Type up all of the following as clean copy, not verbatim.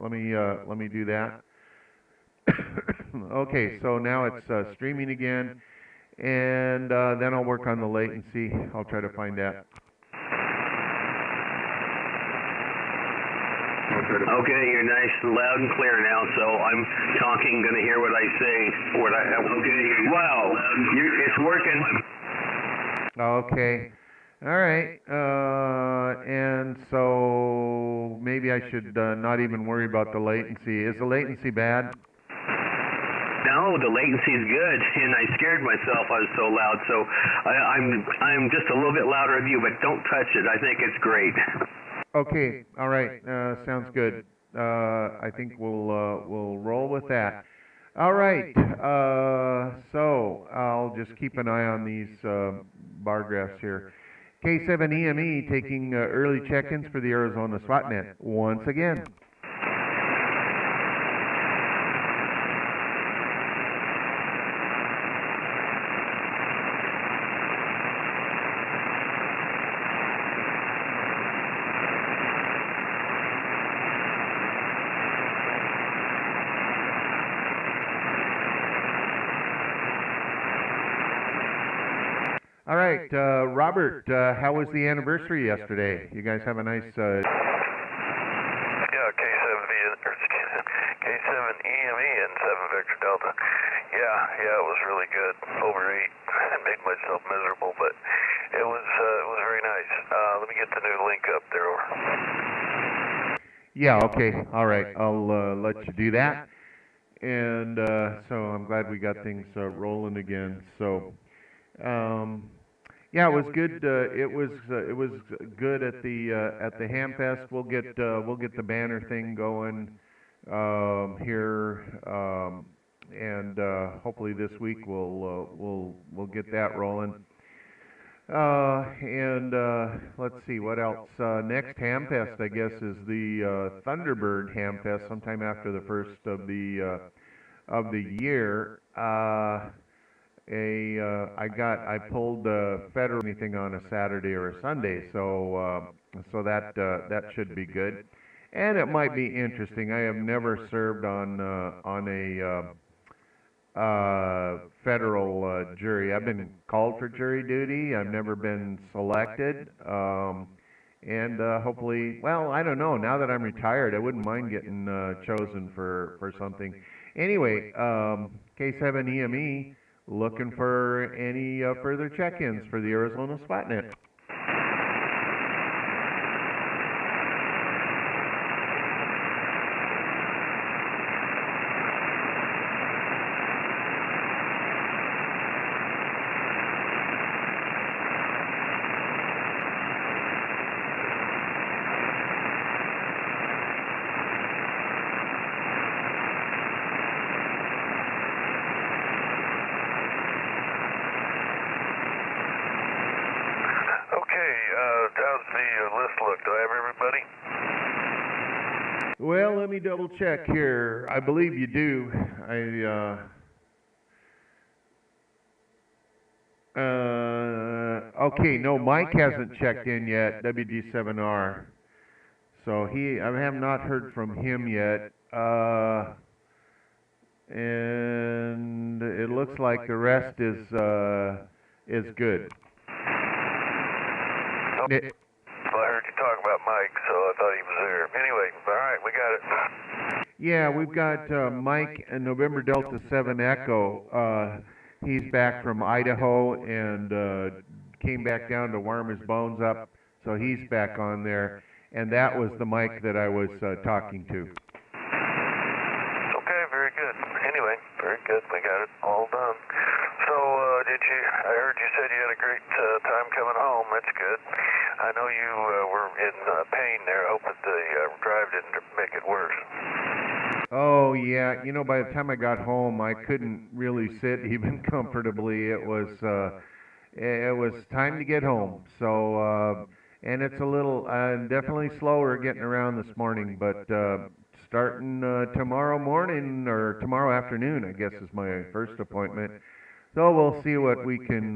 let me do that. Okay, so now it's streaming again, and then I'll work on the latency. I'll try to find that. Okay, you're nice and loud and clear now, so I'm talking, going to hear what I say. Okay, wow, it's working. Okay. All right. And so maybe I should not even worry about the latency. Is the latency bad? No, the latency is good, and I scared myself. I was so loud, so I'm just a little bit louder of you, but don't touch it. I think it's great. Okay. All right. Sounds good. I think we'll roll with that. All right. So I'll just keep an eye on these bar graphs here. K7EME taking early check-ins for the Arizona Swot Net once again. All right, Robert, how was the anniversary yesterday? You guys have a nice... Yeah, K7EME and 7 Victor Delta. Yeah, it was really good. Overate. I made myself miserable, but it was very nice. Let me get the new link up there. Yeah, okay, all right, I'll let you do that. And so I'm glad we got things rolling again. So... yeah, it was good. It was good at the Hamfest. We'll get the banner thing going here, and hopefully this week we'll get that rolling. And let's see what else. Next Hamfest, I guess, is the Thunderbird Hamfest, sometime after the first of the year. I pulled federal anything on a Saturday or a Sunday, so that should be good, and it might be interesting. I have never served on a federal jury. I've been called for jury duty. I've never been selected, and hopefully, well, I don't know. Now that I'm retired, I wouldn't mind getting chosen for something. Anyway, K7EME. Looking for any further check-ins for the Arizona Swot Net. How's the list look? Do I have everybody? Well, let me double check here. I believe you do. Okay, no, Mike hasn't checked in yet, WG7R. So I have not heard from him yet. And it looks like the rest is good. Well, I heard you talk about Mike, so I thought he was there. Anyway, all right, we got it. Yeah, we've got Mike and November Delta 7 Echo. He's back from Idaho and came back down to warm his bones up, so he's back on there. And that was the Mike that I was talking to. Okay, very good. Anyway, very good. We got it all done. So, I heard you said you had a great time coming home. That's good. I know you were in pain there. I hope that the drive didn't make it worse. Oh, yeah. You know, by the time I got home, I couldn't really sit even comfortably. It was time to get home. So, and it's a little, definitely slower getting around this morning, but starting tomorrow morning, or tomorrow afternoon, I guess, is my first appointment. So we'll see what we can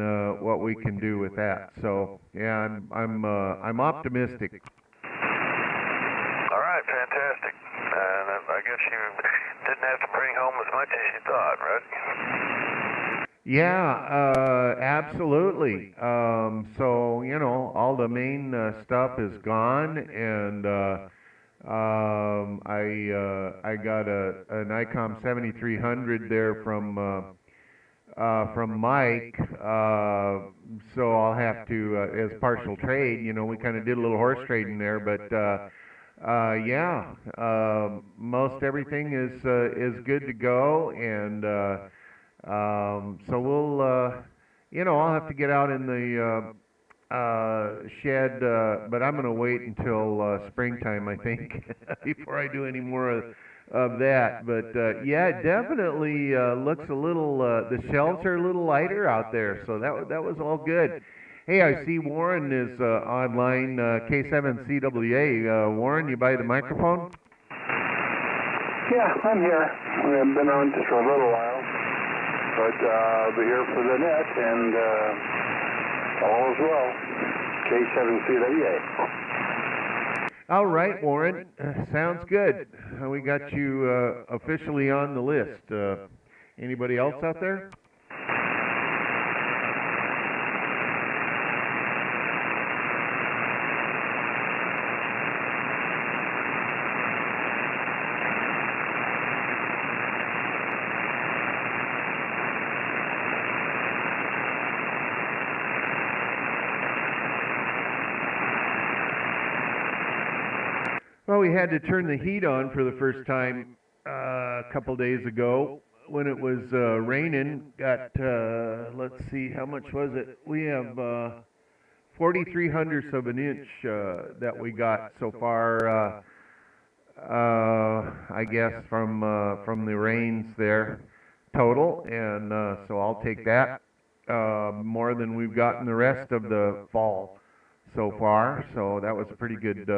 do with that. So yeah, I'm optimistic. All right, fantastic. guess you didn't have to bring home as much as you thought, right? Yeah, absolutely. So, you know, all the main stuff is gone, and I got an ICOM 7300 there from Mike. So I'll have to, as partial trade, you know, we kind of did a little horse trading there, but yeah, most everything is good to go, and so we'll, you know, I'll have to get out in the shed, but I'm going to wait until springtime, I think, before I do any more of that. But yeah, it definitely looks a little. The shelves are a little lighter out there, so that was all good. Hey, I see Warren is online, K7CWA. Warren, you by the microphone? Yeah, I'm here. I've been on just for a little while, but I'll be here for the net, and all is well. K7CWA. All right, Warren. Sounds good. We got you officially on the list. Anybody else out there? Well, we had to turn the heat on for the first time a couple days ago when it was raining. Got, let's see, how much was it? We have 43 hundredths of an inch that we got so far, I guess, from the rains there total. And so I'll take that, more than we've gotten the rest of the fall so far. So that was a pretty good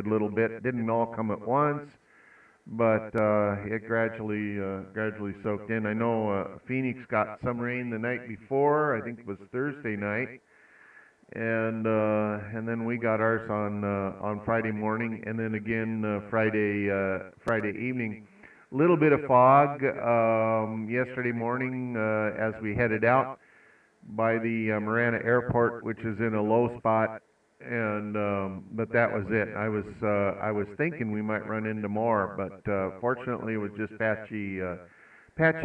little bit. It didn't all come at once, but it gradually soaked in. I know Phoenix got some rain the night before. I think it was Thursday night, and then we got ours on Friday morning, and then again Friday evening. Little bit of fog yesterday morning as we headed out by the Marana Airport, which is in a low spot, and but that was it. I was thinking we might run into more, but fortunately it was just patchy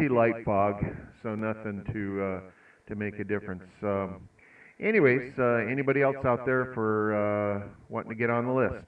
light fog, so nothing to make a difference. Anyways, anybody else out there for wanting to get on the list?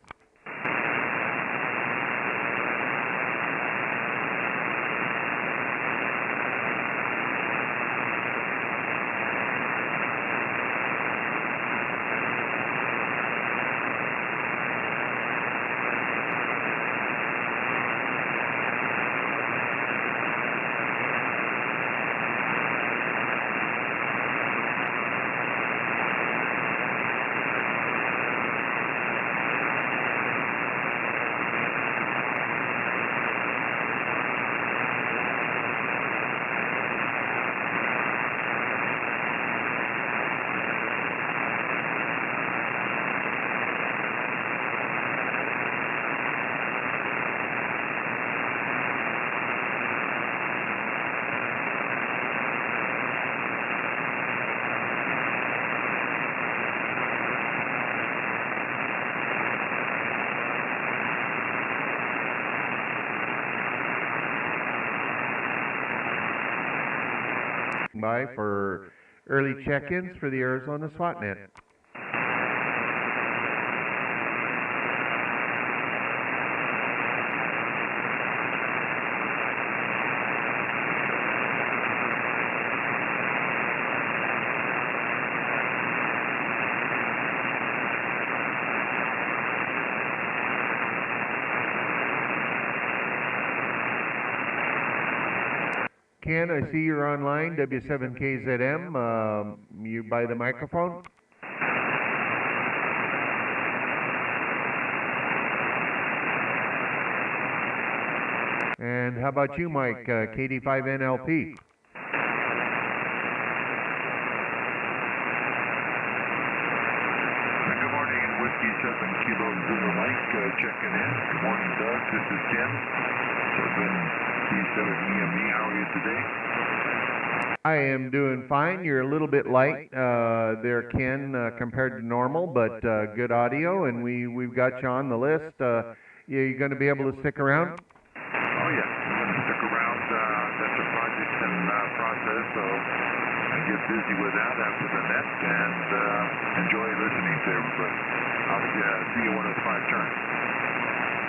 By for early check-ins for the Arizona SWAT net. Ken, I see you're online, W7KZM. You by the microphone? And how about you, Mike, KD5NLP? Good morning, Whiskey 7 Kilo Zulu Mike checking in. Good morning, Doug. This is Ken. So K7EME. How are you today? I am doing fine. You're a little bit light there, Ken, compared to normal, but good audio, and we've got you on the list. You going to be able to stick around? Oh, yeah. I'm going to stick around. That's a project in process, so I get busy with that after the net and enjoy listening to everybody. I'll see you when it's my turn.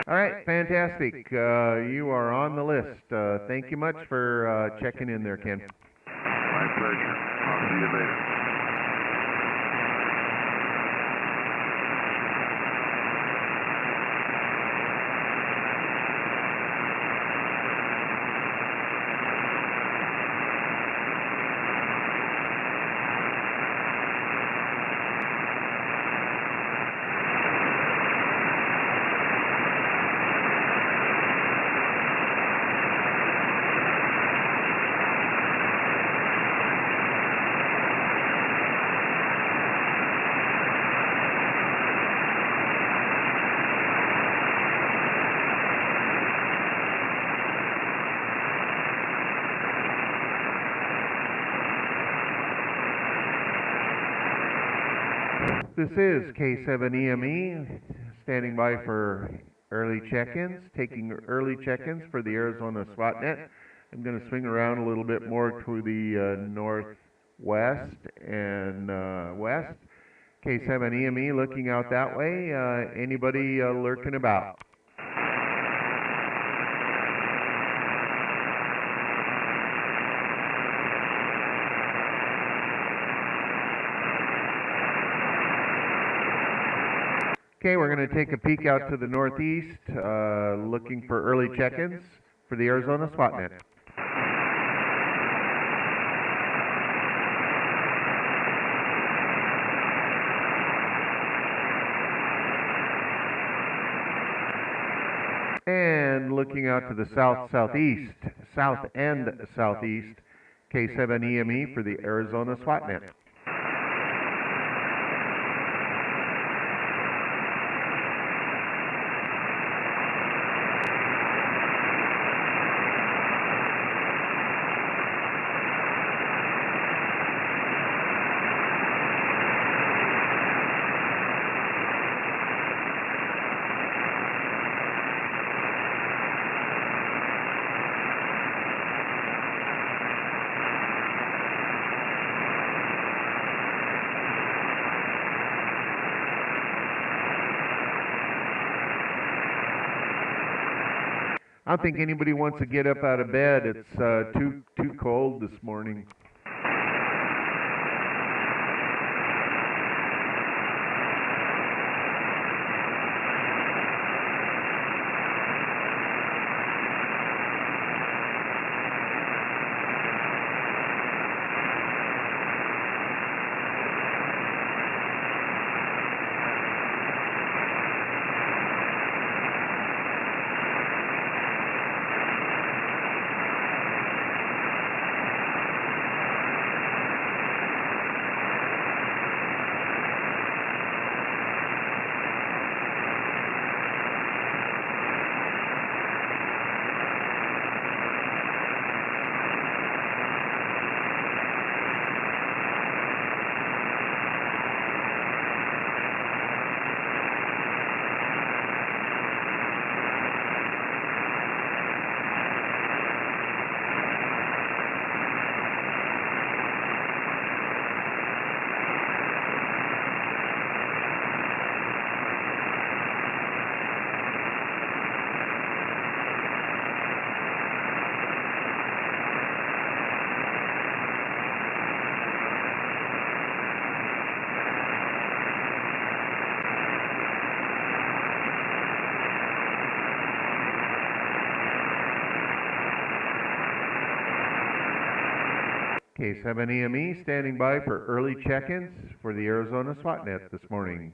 All right, fantastic. You are on the list. Thank you much for checking in there, Ken. My pleasure. I'll see you later. This is K7EME, standing by for early check-ins, taking early check-ins for the Arizona SWAT net. I'm going to swing around a little bit more to the northwest and west. K7EME looking out that way. Anybody lurking about? Okay, we're going to take a peek out to the northeast, looking for early check-ins for the Arizona SWAT net. And looking out to the south-southeast, south and southeast, K7EME for the Arizona SWAT net. I don't think anybody wants to get up out of bed. It's too cold this morning. K7EME standing by for early check-ins for the Arizona SWAT net this morning.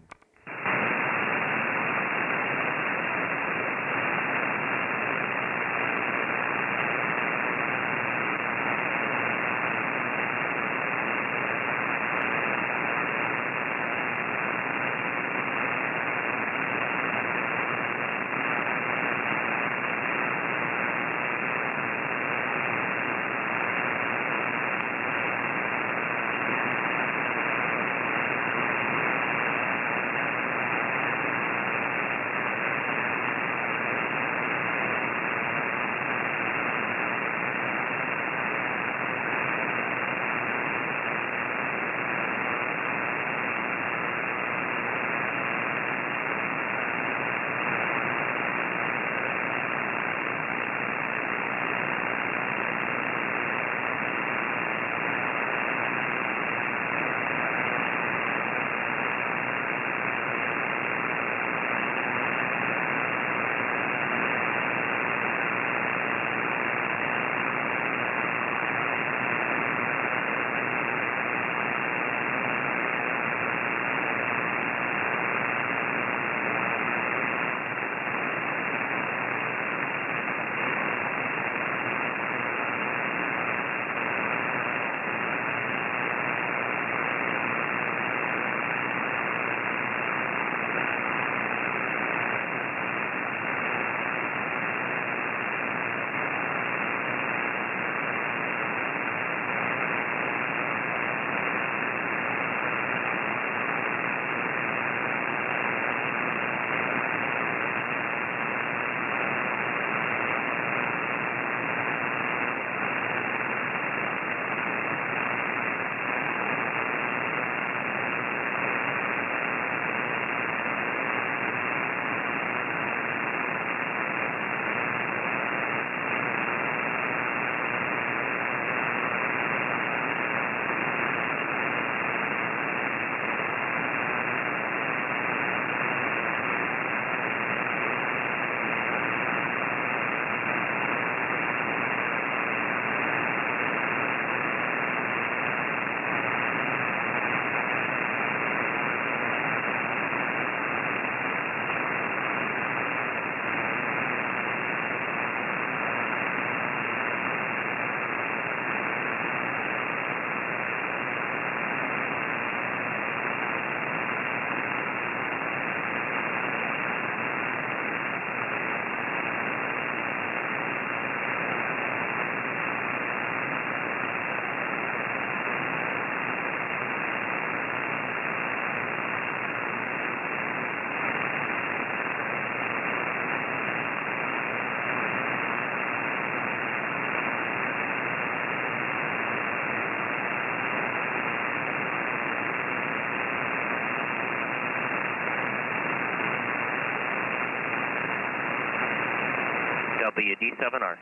WD7R.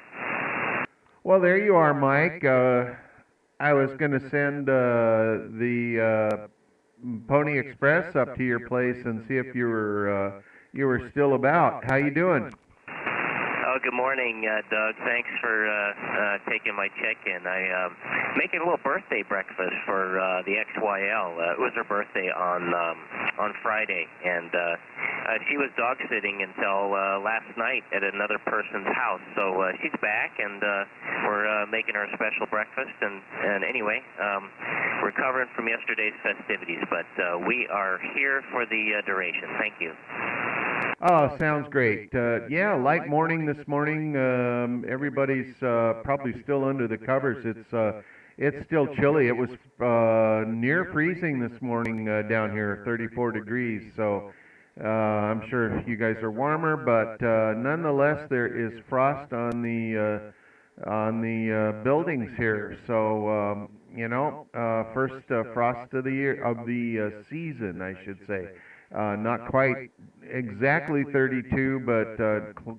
Well, there you are, Mike. I was going to send the Pony Express up to your place and see if you were still about. How you doing? Oh, good morning, Doug. Thanks for taking my check-in. I making a little birthday breakfast for the XYL. It was her birthday on Friday, and she was dog sitting until last night at another person's house. So she's back, and we're making her a special breakfast. And anyway, recovering from yesterday's festivities, but we are here for the duration. Thank you. Oh, sounds great. Yeah, light morning this morning. Everybody's probably still under the covers. It's still chilly. It was near freezing this morning down here, 34 degrees. So I'm sure you guys are warmer, but nonetheless, there is frost on the buildings here. So first frost of the year, of the season, I should say. Not quite exactly 32, but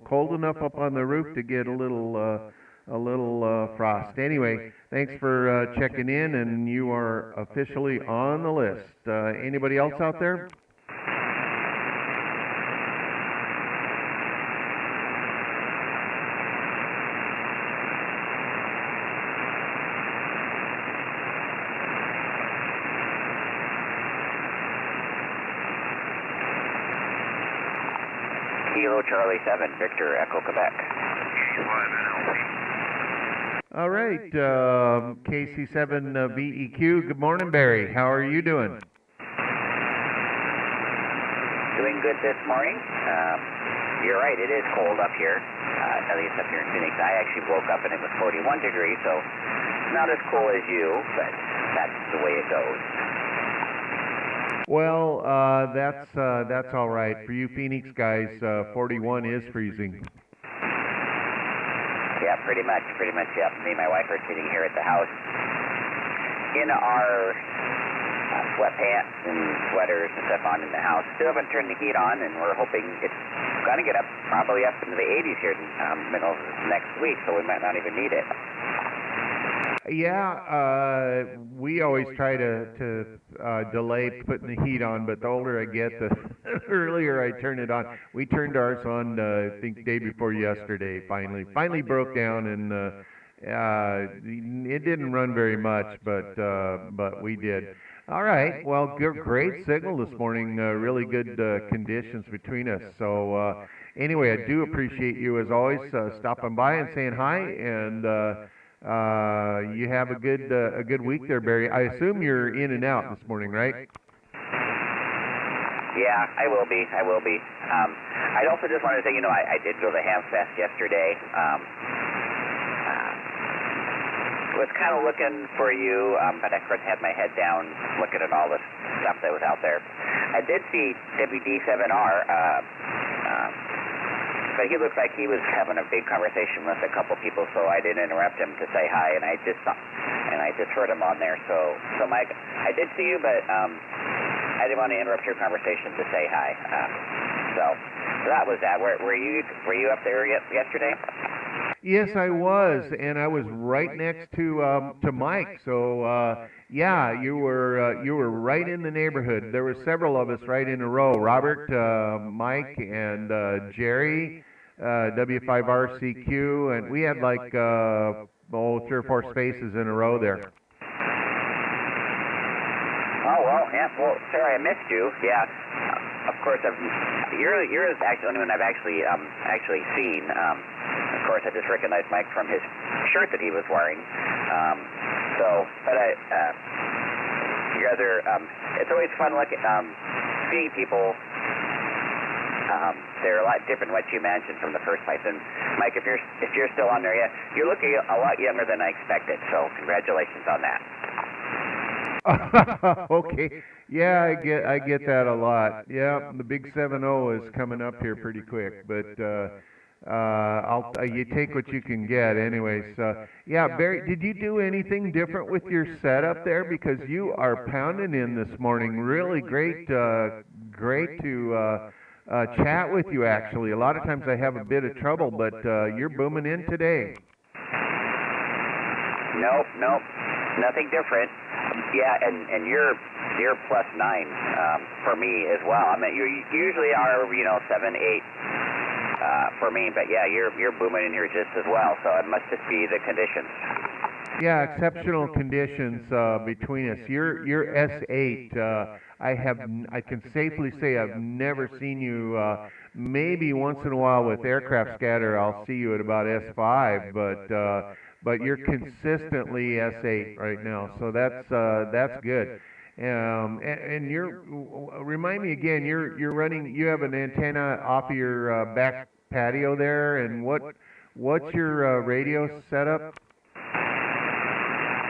cold enough up on the roof to get a little frost. Anyway, thanks for checking in, and you are officially on the list. Anybody else out there? Kilo Charlie 7, Victor, Echo, Quebec. All right, KC7 VEQ. Good morning, Barry. How are you doing? Doing good this morning. You're right, it is cold up here, at least up here in Phoenix. I actually woke up and it was 41 degrees, so not as cool as you, but that's the way it goes. Well, that's all right. For you Phoenix guys, 41 is freezing. Yeah, pretty much, yeah. Me and my wife are sitting here at the house in our sweatpants and sweaters and stuff on in the house. Still haven't turned the heat on, and we're hoping it's going to get up, probably up into the 80s here in the middle of next week, so we might not even need it. Yeah, we always try to delay putting the heat on, but the older I get, the earlier I turn it on. We turned ours on, I think, day before yesterday. Finally broke down, and it didn't run very much, but we did. All right. Well, great signal this morning. Really good conditions between us. So anyway, I do appreciate you as always stopping by and saying hi, and you have a good week there, Barry. I assume you're in and out this morning, right? Yeah, I will be. I also just wanted to say, I did go to the Ham Fest yesterday. Was kind of looking for you, but of course I had my head down looking at all the stuff that was out there. I did see WD7R, but he looked like he was having a big conversation with a couple people, so I didn't interrupt him to say hi, and I just heard him on there. So Mike, I did see you, but I didn't want to interrupt your conversation to say hi. So that was that. Were you up there yesterday? Yes, I was, and I was right next to Mike. So yeah, you were right in the neighborhood. There were several of us right in a row. Robert, Mike, and Jerry, W5RCQ, and we had like 3 or 4 spaces in a row there. Oh well, yeah. Well, sorry I missed you. Yeah. Of course, you're actually the only one I've actually seen. Of course, I just recognized Mike from his shirt that he was wearing. But you guys are. It's always fun seeing people. They're a lot different than what you imagined from the first place. And Mike, if you're still on there, you're looking a lot younger than I expected. So congratulations on that. Okay. Yeah, I get that a lot. Yeah, the big 7-0 is coming up here pretty quick, but you take what you can get, anyways. Yeah, Barry, did you do anything different with your setup there? Because you are pounding in this morning. Really great to chat with you, actually. A lot of times I have a bit of trouble, but you're booming in today. Nope, nothing different. Yeah, and you're +9 for me as well. I mean, you usually are, 7, 8 for me, but yeah, you're booming in here just as well. So it must just be the conditions. Yeah, exceptional conditions between us. You're S8. I can safely say I've never seen you. Maybe once in a while with aircraft scatter, I'll see you at about S5, but you're consistently S8 right now. So that's good. And you're remind me again. You're running. You have an antenna off of your back patio there, and what's your radio setup?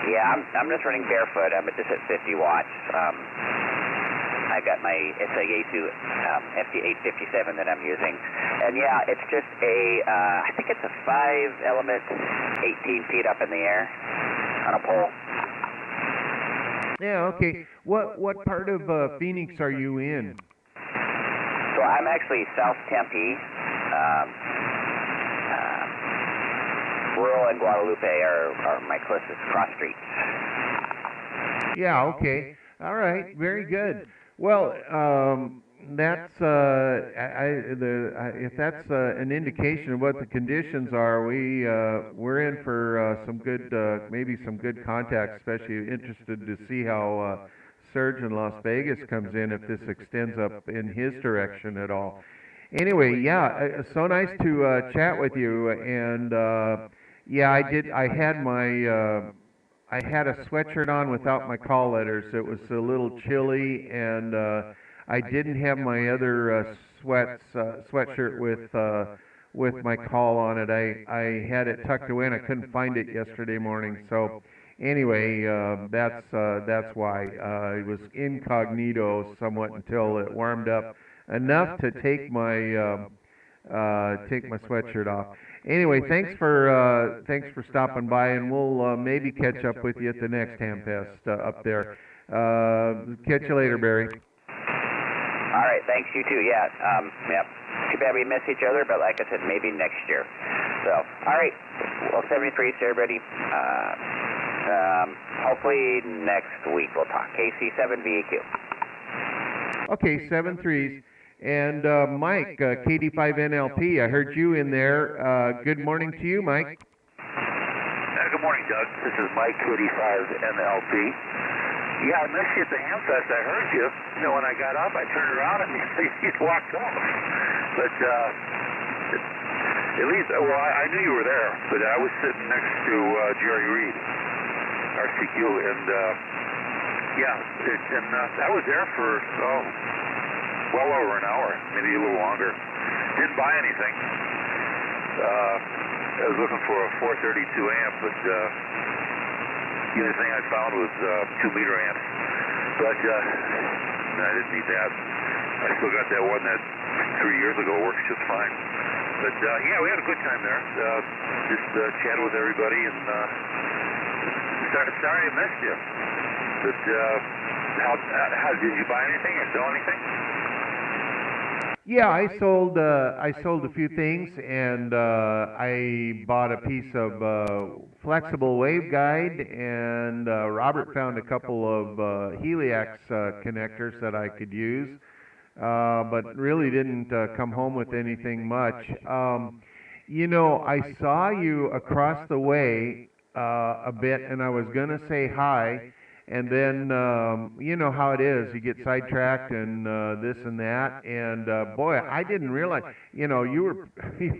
Yeah, I'm just running barefoot. I'm just at 50 watts. I got my SAA2 FT857 that I'm using. And yeah, it's just I think it's a 5-element, 18 feet up in the air on a pole. Yeah, okay. What part of Phoenix are you in? So I'm actually South Tempe. Rural and Guadalupe are my closest cross streets. Yeah, okay. All right, very good. Well, that's if that's an indication of what the conditions are, we're in for some good, maybe some good contacts. Especially interested to see how Serge in Las Vegas comes in, if this extends up in his direction at all. Anyway, yeah, so nice to chat with you, and yeah, I did. I had a sweatshirt on without my call letters. It was a little chilly, and I didn't have my other sweatshirt with my call on it. I had it tucked away, and I couldn't find it yesterday morning. So anyway, that's why it was incognito somewhat until it warmed up enough to take my sweatshirt off. Anyway, thanks for stopping by, and we'll maybe catch up with you at the next Hamfest up there. Catch you later, Barry. All right, thanks. You too. Yeah. Yeah. Too bad we miss each other, but like I said, maybe next year. So, all right. Well, 73 to everybody. Hopefully next week we'll talk. KC7VEQ. Okay, 7-3s. And Mike, KD5NLP, I heard you in there. Good morning to you, Mike. Good morning, Doug. This is Mike, KD5NLP. Yeah, I missed you at the Hamfest. I heard you. When I got up, I turned around and you walked off. But at least, well, I knew you were there, but I was sitting next to Jerry Reed, RCQ, and I was there for, well over an hour, maybe a little longer. Didn't buy anything. I was looking for a 432 amp, but the only thing I found was 2-meter amps. But I didn't need that. I still got that one that 3 years ago works just fine. But yeah, we had a good time there. Just chatted with everybody, and sorry I missed you. But how did you buy anything or sell anything? Yeah, I sold a few things, and I bought a piece of flexible waveguide, and Robert found a couple of Heliax connectors that I could use, but really didn't come home with anything much. I saw you across the way a bit, and I was going to say hi. And then, you know how it is, you get sidetracked and this and that, and boy, I didn't realize, you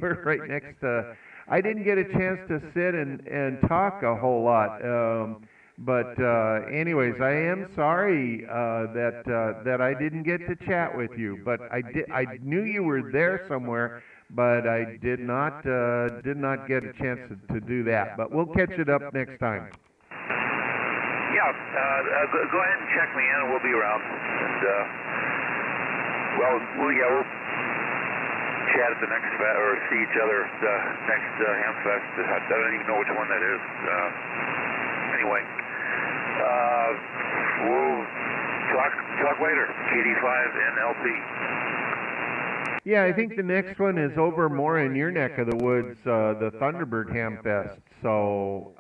were right next to, I didn't get a chance to sit and talk a whole lot, but anyways, I am sorry that I didn't get to chat with you, but I knew you were there somewhere, but I did not get a chance to do that, but we'll catch it up next time. Yeah, go ahead and check me in, and we'll be around. And we'll chat at the next or see each other at the next Hamfest. I don't even know which one that is. Anyway, we'll talk later. KD5NLP. Yeah, I think the next one is over more in your neck of the woods, the Thunderbird Ham Fest. So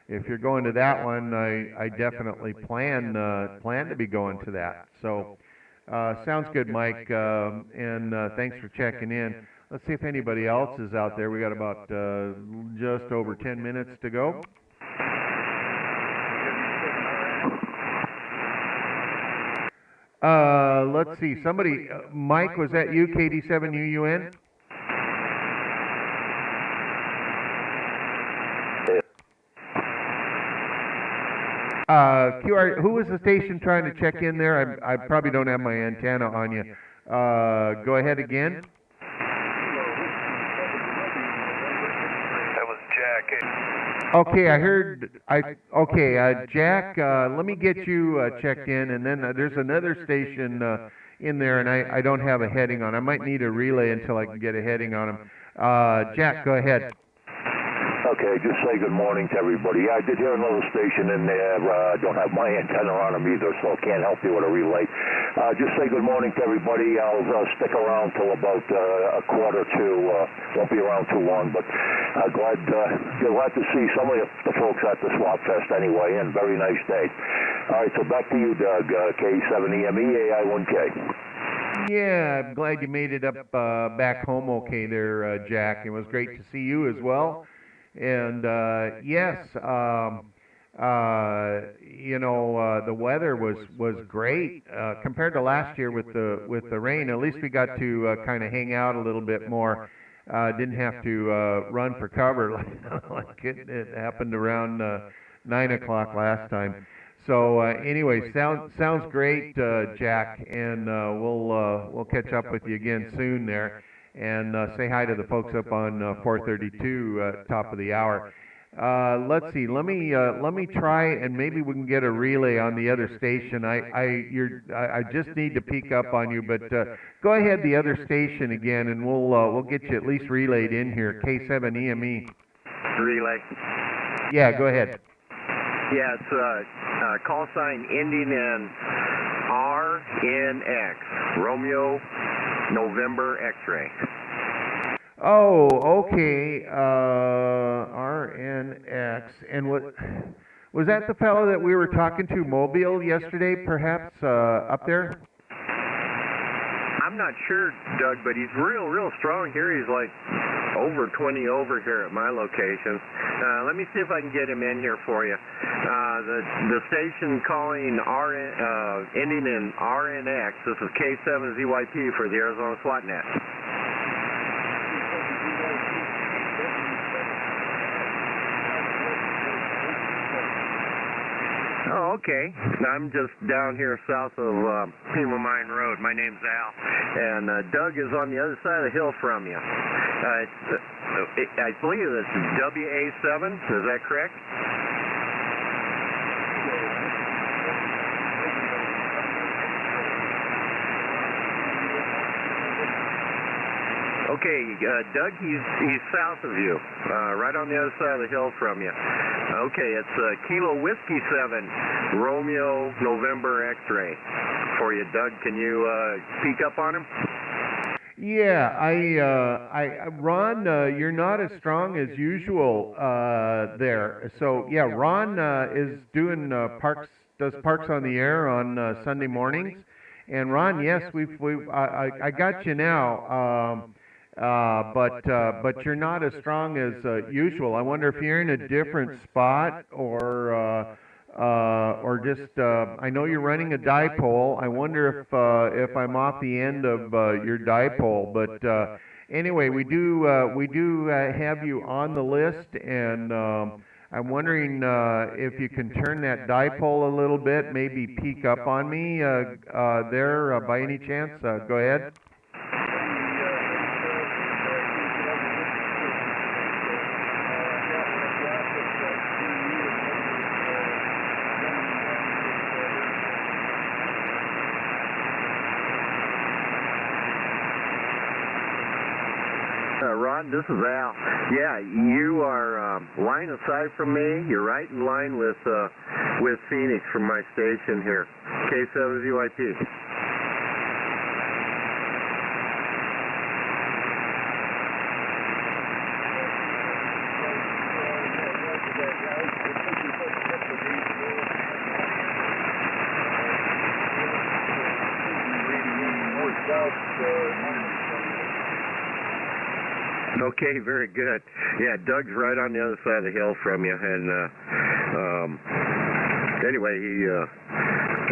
if you're going to that one, I definitely plan to be going to that. So sounds good, Mike, and thanks for checking in. Let's see if anybody else is out there. We got about just over 10 minutes to go. Let's see. Somebody, Mike, was that you, KD7UUN? QR, who was the station trying to check in there? I probably don't have my antenna on you. Go ahead again. That was Jack. Okay, I heard. Okay, Jack. Let me get you checked in, and then there's another station in there, and I don't have a heading on. I might need a relay until I can get a heading on him. Jack, go ahead. Okay, just say good morning to everybody. I did hear another station in there. I don't have my antenna on them either, so I can't help you with a relay. Just say good morning to everybody. I'll stick around till about a quarter to. Won't be around too long, but glad to see some of the folks at the Swot Fest anyway, and very nice day. All right, so back to you, Doug. K7EMEAI1K. Yeah, I'm glad you made it up back home okay there, Jack. It was great to see you as well. And yes, you know, the weather was great compared to last year with the rain. At least we got to kind of hang out a little bit more. Didn't have to run for cover like it happened around 9 o'clock last time. So anyway, sounds great, Jack, and we'll catch up with you again soon there. And say hi to the folks up on 432 top of the hour. Let's see. Let me try, and maybe we can get a relay on the other station. I just need to peek up on you, but go ahead the other station again, and we'll get you at least relayed in here. K7EME. Relay. Yeah, go ahead. Yeah, it's call sign ending in RNX. Romeo November X-ray. Oh, okay. RNX. And what was that the fellow that we were talking to, Mobile, yesterday, perhaps up there? I'm not sure, Doug, but he's real strong here. He's like over 20 over here at my location. Let me see if I can get him in here for you. The station calling ending in RNX. This is K7ZYP for the Arizona SWAT net. Oh, okay. I'm just down here south of Pima Mine Road. My name's Al, and Doug is on the other side of the hill from you. I believe it's WA7. Is that correct? Okay, Doug, he's south of you, right on the other side of the hill from you. Okay, it's Kilo Whiskey 7, Romeo November X-ray for you, Doug. Can you peek up on him? Yeah, Ron, you're not as strong as usual there. So yeah, Ron is doing does Parks on the Air on Sunday mornings. And Ron, yes, I got you now. But you're not as strong as usual. I wonder if you're in a different spot or just I know you're running a dipole. I wonder if I'm off the end of your dipole. But anyway, we do have you on the list, and I'm wondering if you can turn that dipole a little bit, maybe peek up on me there by any chance. Go ahead. Ron, this is Al. Yeah, you are line of sight from me. You're right in line with Phoenix from my station here, K7ZYP. Okay, very good. Yeah, Doug's right on the other side of the hill from you, and anyway, he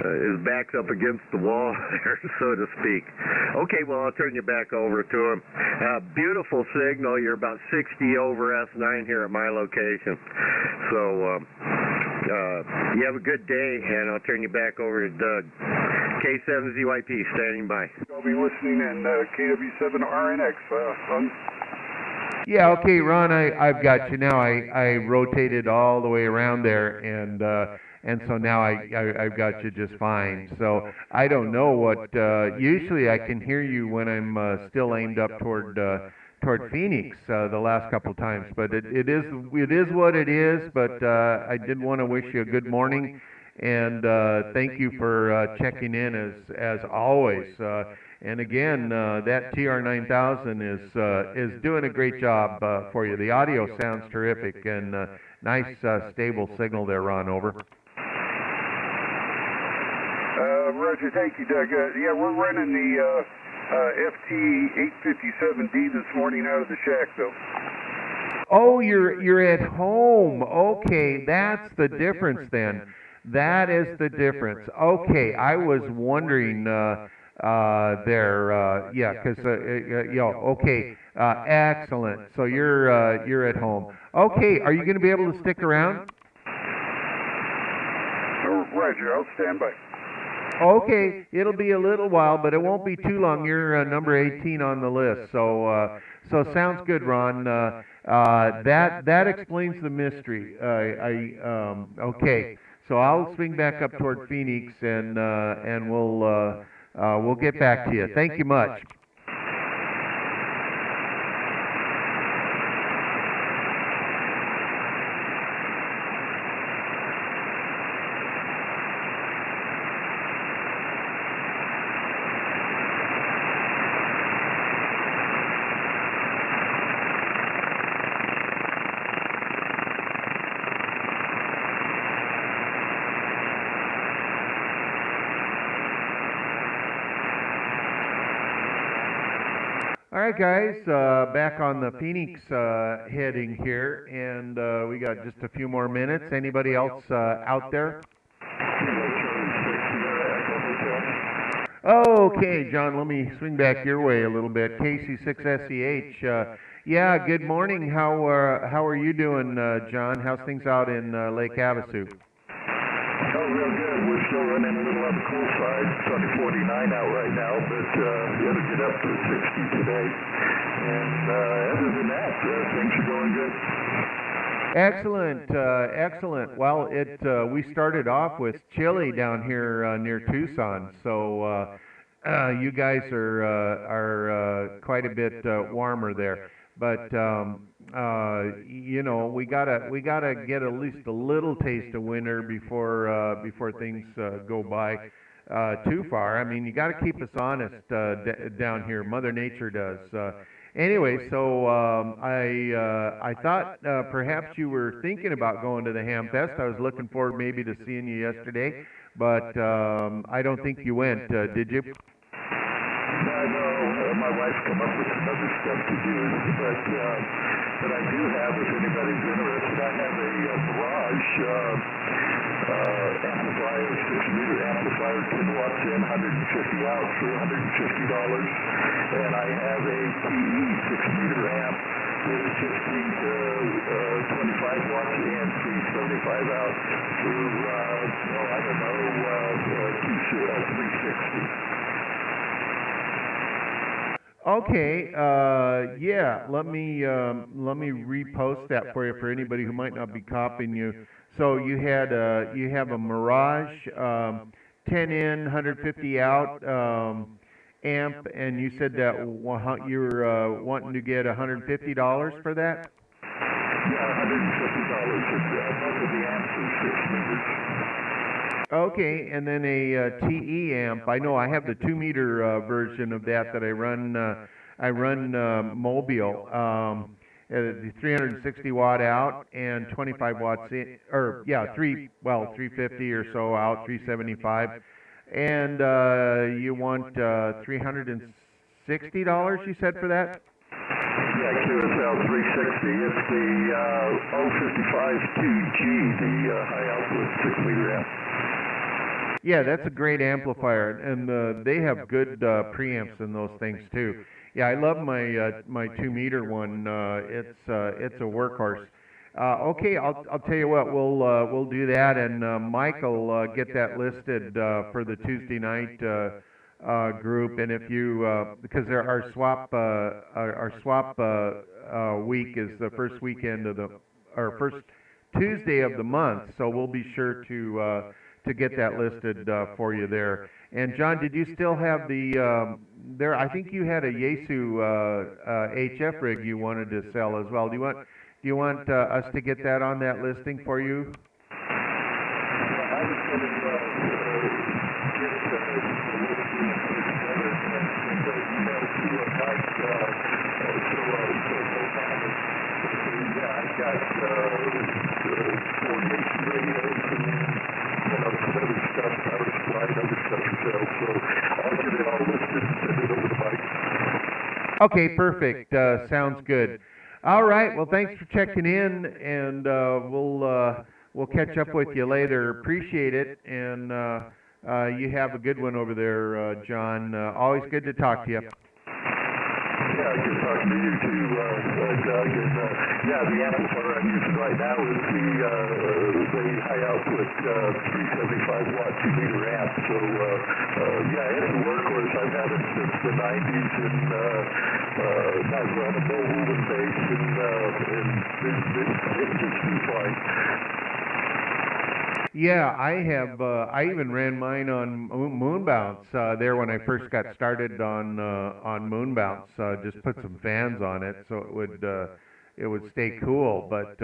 his back's up against the wall there, so to speak. Okay, well, I'll turn you back over to him. Beautiful signal. You're about 60 over S9 here at my location. So you have a good day, and I'll turn you back over to Doug. K7ZYP standing by. I'll be listening in KW7RNX, son. Yeah, okay, Ron, I've got you now. I rotated all the way around there, and so now I've got you just fine. So I don't know what. Usually I can hear you when I'm still aimed up toward Phoenix the last couple times, but it is what it is. But I did want to wish you a good morning, and thank you for checking in as always. And again, that TR9000 is doing a great job for you. The audio sounds terrific, and nice stable signal there, Ron. Over. Roger, thank you, Doug. Yeah, we're running the FT857D this morning out of the shack, though. Oh, you're at home. Okay, that's the difference then. That is the difference. Okay, I was wondering there. Yeah, because okay, excellent. So you're at home. Okay, are you going to be able to stick around? Roger, I'll stand by. Okay, it'll be a little while, but it won't be too long. You're number 18 on the list, so sounds good, Ron. That explains the mystery. Okay, so I'll swing back up toward Phoenix, and we'll get back to you. Thank you much. All right, guys, back on the Phoenix heading here, and we got just a few more minutes. Anybody else out there? Okay, John, let me swing back your way a little bit. KC6SEH. Yeah, good morning. How are you doing, John? How's things out in Lake Havasu? Oh, real good. We're still running a little on the cool side. It's only 49 out right now, but it'll get up to 60 today. And other than that, things are going good. Excellent, excellent. Well, we started off with chilly down here near Tucson, so you guys are quite a bit warmer there. But you know, we gotta get at least a little taste of winter before things go by too far. I mean, you got to keep us honest down here. Mother Nature does. Anyway, so I thought perhaps you were thinking about going to the Ham Fest. I was looking forward maybe to seeing you yesterday, but I don't think you went. Did you? No, my wife come up with some other stuff to do, but I do have, if anybody's interested, I have a garage amplifier, 6-meter amplifier, 10 watts in, 150 out for $150, and I have a TE 6-meter amp with a 15 to 25 watts in, 375 out for, I don't know, 360. Okay, yeah, let me repost that for you for anybody who might not be copying you. So you have a Mirage 10 in, 150 out amp, and you said that you're wanting to get $150 for that? Yeah, $150. Both of the amps are 6 meters. Okay, and then a TE amp. I know I have the 2-meter version of that I run. I run mobile, the 360 watt out and 25 watts in, or yeah, 350 or so out, 375. And you want $360? You said for that? Yeah, QSL 360. It's the 055-2G, the high output 6-meter amp. Yeah, that's a great amplifier, and they have good preamps in those things too. Yeah, I love my 2-meter one. It's a workhorse. Okay, I'll tell you what, we'll do that, and Mike will get that listed for the Tuesday night group. And if you because our swap week is the first weekend of first Tuesday of the month, so we'll be sure to get that listed for you there. And John, did you still have the there? I think you had a Yaesu HF rig you wanted to sell as well. Do you want us to get that on that listing for you? Okay, perfect. Sounds good. All right. Well, thanks for checking in, and we'll catch up with you later. Appreciate it, and you have a good one over there, John. Always good to talk to you. Yeah, good talking to you too, Doug. And yeah, the amplifier I'm using right now is the high output 375 watt 2-meter amp. So yeah, it's a workhorse. I've had it since the 90s, and I've run a Bohooven bass, and it just feels fine. Yeah, I have. I even ran mine on Moonbounce there when I first got started on Moonbounce. Just put some fans on it so it would stay cool. But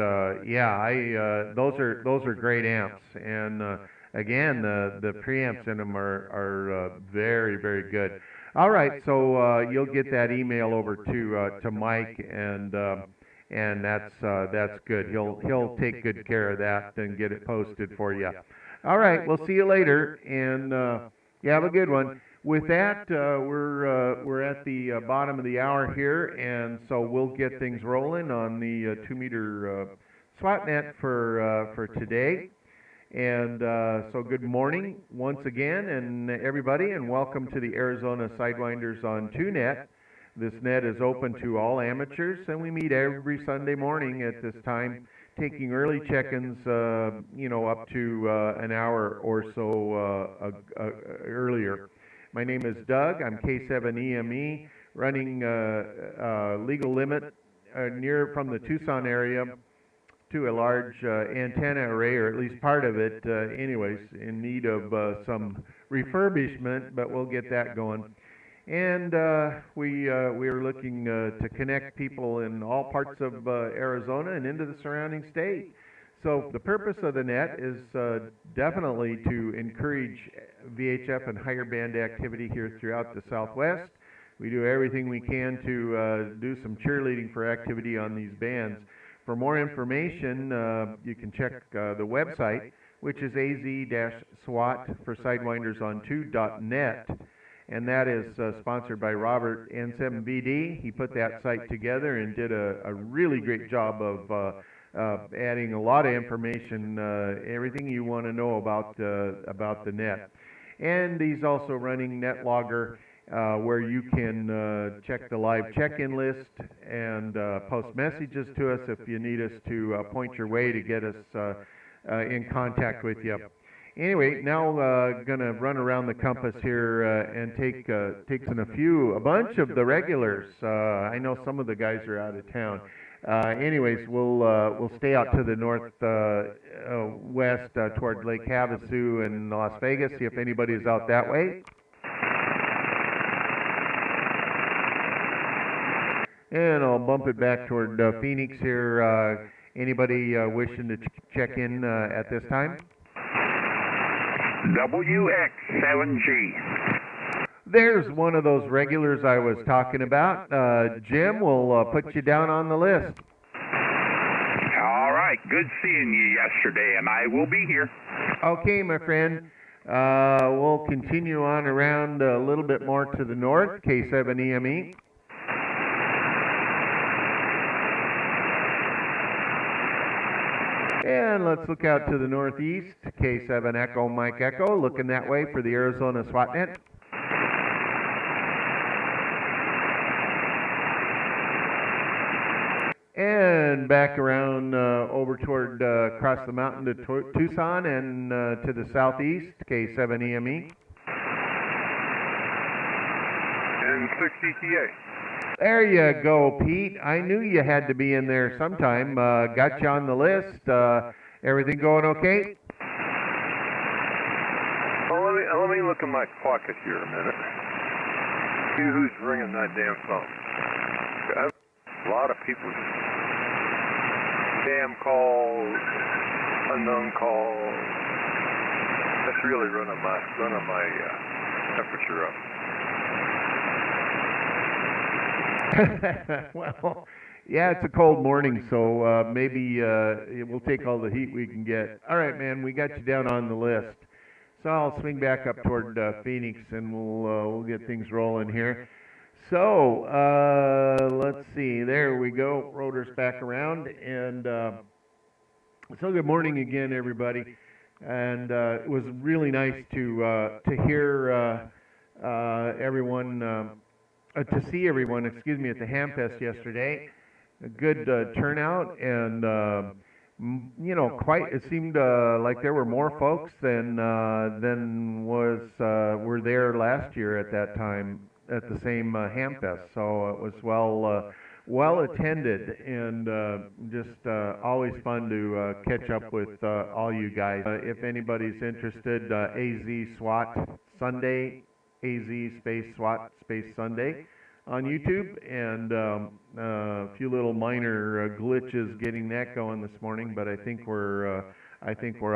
yeah, those are great amps, and again, the preamps in them are very, very good. All right, so you'll get that email over to Mike, and that's good. He'll take good care of that and get it posted for you. All right, we'll see you later, and you have a good one. With that, we're at the bottom of the hour here, and so we'll get things rolling on the 2-meter SWAT net for today. And so good morning once again, and everybody, and welcome to the Arizona Sidewinders on 2Net. This net is open to all amateurs, and we meet every Sunday morning at this time, taking early check-ins, up to an hour or so earlier. My name is Doug. I'm K7EME, running legal limit from the Tucson area to a large antenna array, or at least part of it, anyways, in need of some refurbishment, but we'll get that going. And we are looking to connect people in all parts of Arizona and into the surrounding state. So the purpose of the net is definitely to encourage VHF and higher band activity here throughout the Southwest. We do everything we can to do some cheerleading for activity on these bands. For more information, you can check the website, which is az-swat for sidewindersonto.net. And that is sponsored by Robert N7BD. He put that site together and did a really great job of adding a lot of information, everything you want to know about the net. And he's also running NetLogger, where you can check the live check-in list and post messages to us if you need us to point your way to get us in contact with you. Anyway, now going to run around the compass here and take a bunch of the regulars. I know some of the guys are out of town. Anyways, we'll stay out to the northwest toward Lake Havasu and Las Vegas, see if anybody is out that way. And I'll bump it back toward Phoenix here. Anybody wishing to check in at this time? WX7G. There's one of those regulars I was talking about. Jim will put you down on the list. All right, good seeing you yesterday, and I will be here. Okay, my friend. We'll continue on around a little bit more to the north, K7EME. And let's look out to the northeast, K7 Echo Mike Echo, looking that way for the Arizona SWAT net. And back around over toward across the mountain to Tucson and to the southeast, K7 EME. And 6 ETA. There you go, Pete. I knew you had to be in there sometime. Got you on the list. Everything going okay? Well, let me look in my pocket here a minute. See who's ringing that damn phone. Got a lot of people. Spam calls, unknown calls. That's really running my temperature up. Well, yeah, it's a cold morning, so maybe we'll take all the heat we can get. All right, man, we got you down on the list. So I'll swing back up toward Phoenix, and we'll get things rolling here. So let's see. There we go. Rotors back around, and so good morning again, everybody. And it was really nice to hear everyone. To see everyone, excuse me, at the Hamfest yesterday. A good turnout, and you know, it seemed like there were more folks than were there last year at that time at the same Hamfest. So it was well attended, and just always fun to catch up with all you guys. If anybody's interested, AZ SWAT Sunday. AZ space SWAT space Sunday on YouTube, and a few little minor glitches getting that going this morning, but I think we're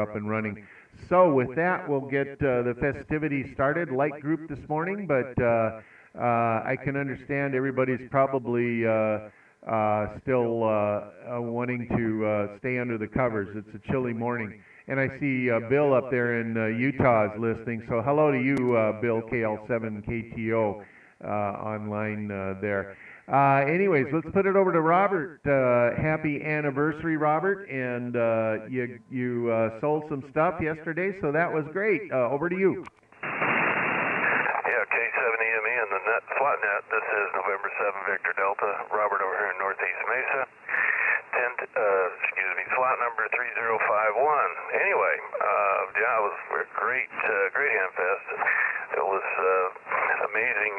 up and running. So with that, we'll get the festivities started. Light group this morning, but I can understand everybody's probably still wanting to stay under the covers. It's a chilly morning. And I see Bill up there in Utah is listening. So hello to you, Bill, KL7KTO online there. Anyways, let's put it over to Robert. Happy anniversary, Robert. And you sold some stuff yesterday, so that was great. Over to you. Yeah, K7EME and the SWAT net. This is November 7 Victor Delta. Robert over here in Northeast Mesa. SWAT number 3051. Anyway, yeah, it was a great Hamfest. It was amazing.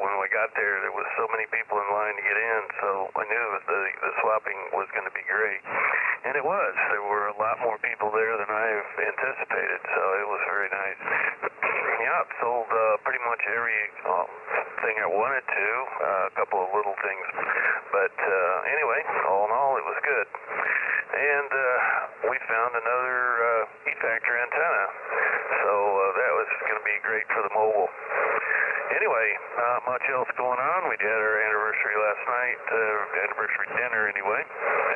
When we got there was so many people in line to get in, so I knew that the swapping was going to be great. And it was. There were a lot more people there than I anticipated, so it was very nice. Yeah, sold pretty much every thing I wanted to, a couple of little things. But anyway, all in all, it was good. And we found another E-Factor antenna, so that was going to be great for the mobile. Anyway, not much else going on. We had our anniversary last night, anniversary dinner anyway.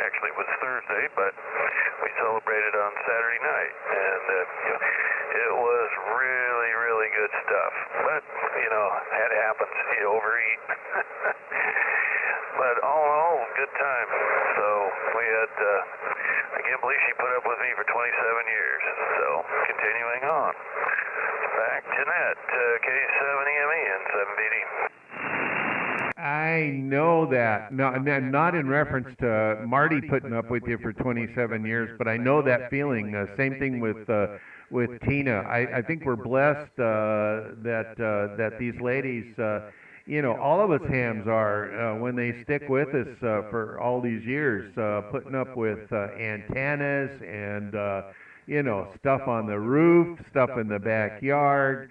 Actually, it was Thursday, but we celebrated on Saturday night, and it was really, really good stuff. But, you know, that happens. You overeat. But all in all, good time. So we had, I can't believe she put up with me for 27 years. So continuing on. Back to net, K7EME and 7BD. I know that. No, not in reference to Marty putting up with you for 27 years, but I know that feeling. Same thing with Tina. I think we're blessed that these ladies, you know, all of us hams are, when they stick with us for all these years, putting up with antennas and, you know, stuff on the roof, stuff in the backyard,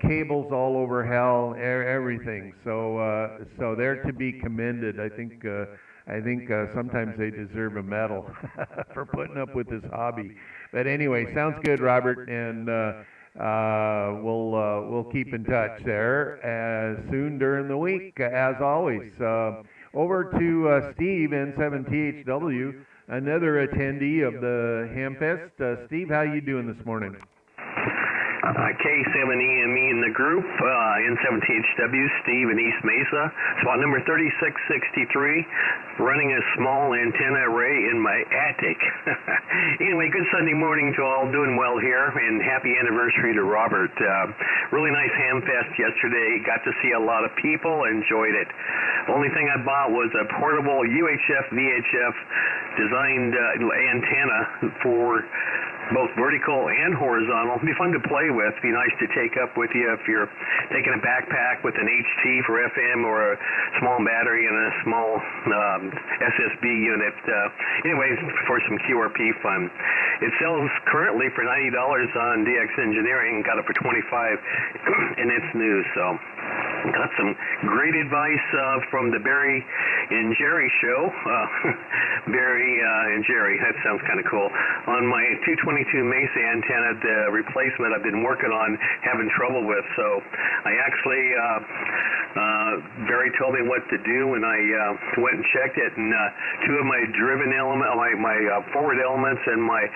cables all over hell, everything. So they're to be commended. I think sometimes they deserve a medal for putting up with this hobby. But anyway, sounds good, Robert, and we'll keep in touch there soon during the week, as always. Over to Steve, N7THW, another attendee of the Hamfest. Steve, how you doing this morning? K7EME in the group, N7THW, Steve in East Mesa, spot number 3663, running a small antenna array in my attic. Anyway, good Sunday morning to all, doing well here, and happy anniversary to Robert. Really nice ham fest yesterday, got to see a lot of people, enjoyed it. Only thing I bought was a portable UHF VHF designed antenna for both vertical and horizontal. It'd be fun to play with. Be nice to take up with you if you're taking a backpack with an HT for FM or a small battery and a small SSB unit. Anyway, for some QRP fun. It sells currently for $90 on DX Engineering. Got it for $25, and it's new. So got some great advice from the Barry and Jerry show. Barry and Jerry, that sounds kind of cool. On my 222 Mesa antenna, the replacement I've been working on, having trouble with. So I actually, Barry told me what to do, and I went and checked it, and two of my driven element, my forward elements and my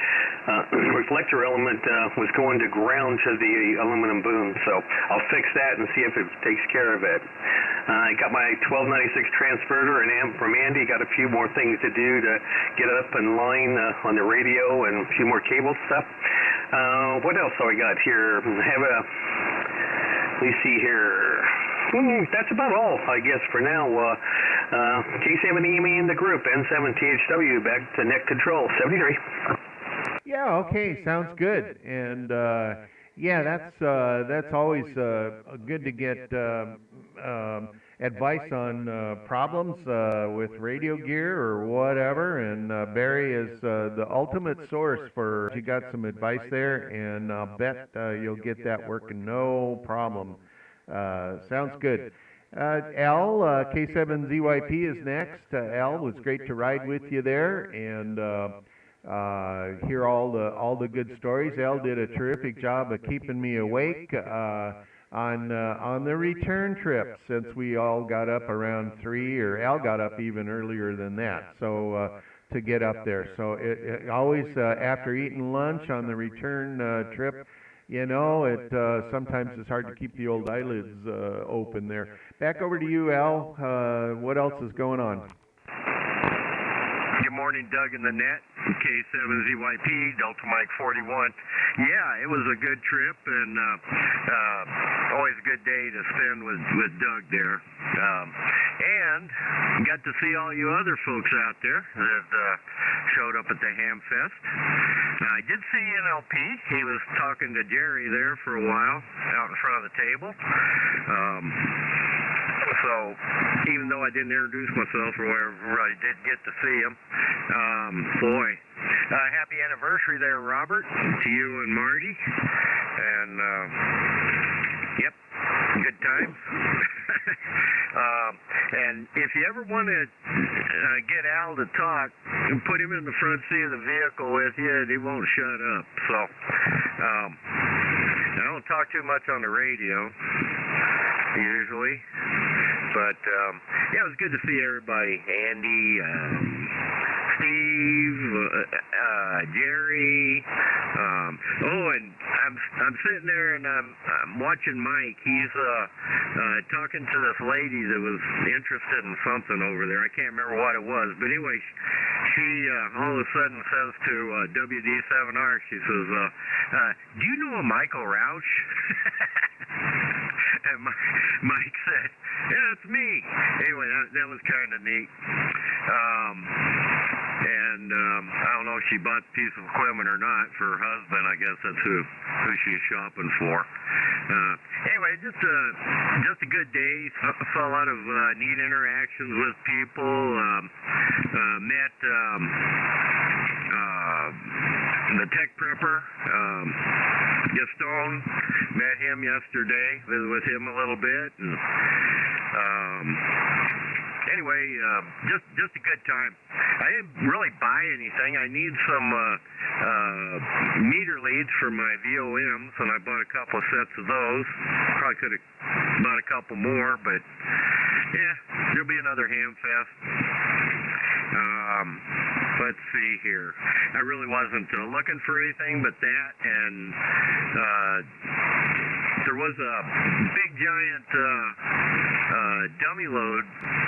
reflector element was going to ground to the aluminum boom. So I'll fix that and see if it takes care of it. I got my 1296 transverter and amp from Andy. Got a few more things to do to get it up in line on the radio and a few more cable stuff. What else do I got here? Let me see here. That's about all, I guess, for now. K7EME in the group, N7THW, back to net control, 73. Yeah, okay, sounds good. And yeah, that's always good to get advice on problems with radio gear or whatever. And Barry is the ultimate source for. You got some advice there, and I'll bet you'll get that working no problem. Sounds good. Al, K7ZYP is next. Al, it was great to ride with you there and hear all the good stories. Al did a terrific job of keeping me awake on the return trip, since we all got up around 3, or Al got up even earlier than that. So to get up there. So it always after eating lunch on the return trip. You know, sometimes it's hard to keep the old eyelids open there. Back over to you, Al. What else is going on? Good morning, Doug in the net. K7ZYP, Delta Mike 41. Yeah, it was a good trip, and always a good day to spend with Doug there. And got to see all you other folks out there that showed up at the Ham Fest. I did see NLP. He was talking to Jerry there for a while out in front of the table. So even though I didn't introduce myself or whatever, I did get to see him. Boy, happy anniversary there, Robert, to you and Marty. And yep, good times. And if you ever want to get Al to talk, put him in the front seat of the vehicle with you, and he won't shut up. So I don't talk too much on the radio usually, but yeah, it was good to see everybody. Andy, Steve, Jerry. And I'm sitting there and I'm watching Mike. He's talking to this lady that was interested in something over there. I can't remember what it was, but anyway, she all of a sudden says to WD7R, she says, "Do you know a Michael Rauch?" And Mike said, "Yeah, it's me." Anyway, that was kind of neat. And I don't know if she bought a piece of equipment or not for her husband. I guess that's who she's shopping for. Anyway, just a good day. Saw a lot of neat interactions with people. Met the tech prepper, Gaston. Met him yesterday. Visited with him a little bit. And, anyway, just a good time. I didn't really buy anything. I need some meter leads for my VOMs, and I bought a couple of sets of those. Probably could have bought a couple more, but yeah, there'll be another Ham Fest. let's see here. I really wasn't looking for anything but that, and there was a big giant dummy load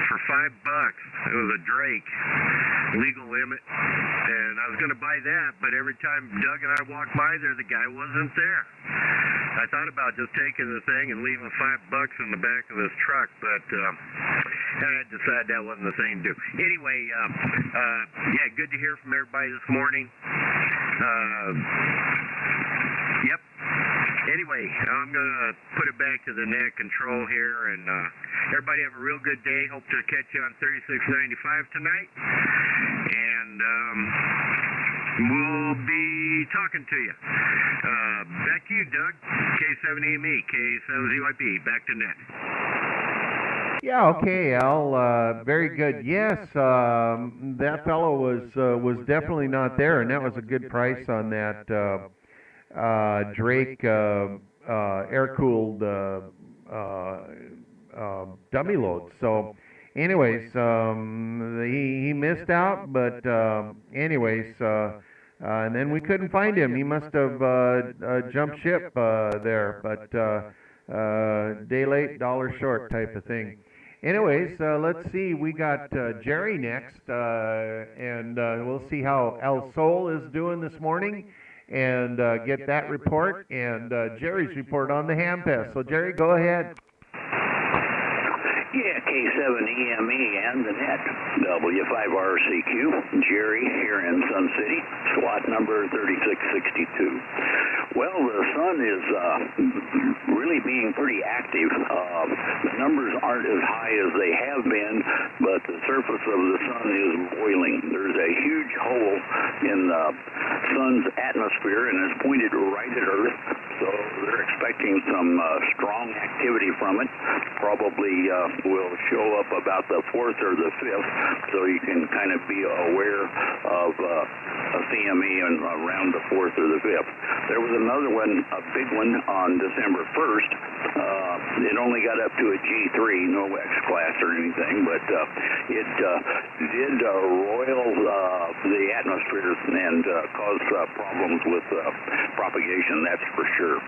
for $5. It was a Drake, legal limit, and I was going to buy that, but every time Doug and I walked by there, the guy wasn't there. I thought about just taking the thing and leaving $5 in the back of this truck, but I decided that wasn't the thing to do. Anyway, yeah, good to hear from everybody this morning. Yep. Anyway, I'm going to put it back to the net control here, and everybody have a real good day. Hope to catch you on 3695 tonight, and we'll be talking to you. Back to you, Doug. K7AME, K7ZYP, back to net. Yeah, okay, Al. Very good. Yes, that fellow was definitely not there, and that was a good price on that Drake air-cooled dummy load. So, anyways, he missed out, but anyways, and then we couldn't find him. He must have jumped ship there, but day late, dollar short type of thing. Anyways, let's see. We got Jerry next, and we'll see how El Sol is doing this morning, and get that report and Jerry's report on the ham pest. So, Jerry, go ahead. Yeah, K7EME and the net, W5RCQ, Jerry here in Sun City, SWAT number 3662. Well, the sun is really being pretty active. The numbers aren't as high as they have been, but the surface of the sun is boiling. There's a huge hole in the sun's atmosphere, and it's pointed right at Earth, so they're expecting some strong activity from it. Probably will show up about the 4th or the 5th, so you can kind of be aware of a CME and around the 4th or the 5th. There was another one, a big one, on December 1st. It only got up to a G3, no X class or anything, but it did roil the atmosphere and cause problems with propagation, that's for sure.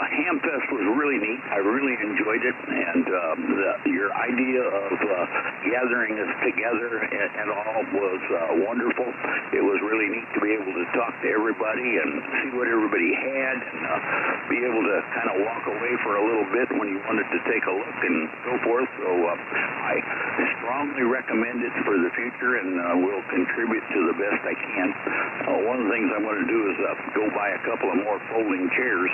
Hamfest was really neat. I really enjoyed it, and your idea of gathering us together and all was wonderful. It was really neat to be able to talk to everybody and see what everybody had, and be able to kind of walk away for a little bit when you wanted to take a look and so forth. So I strongly recommend it for the future, and will contribute to the best I can. One of the things I'm going to do is go buy a couple of more folding chairs.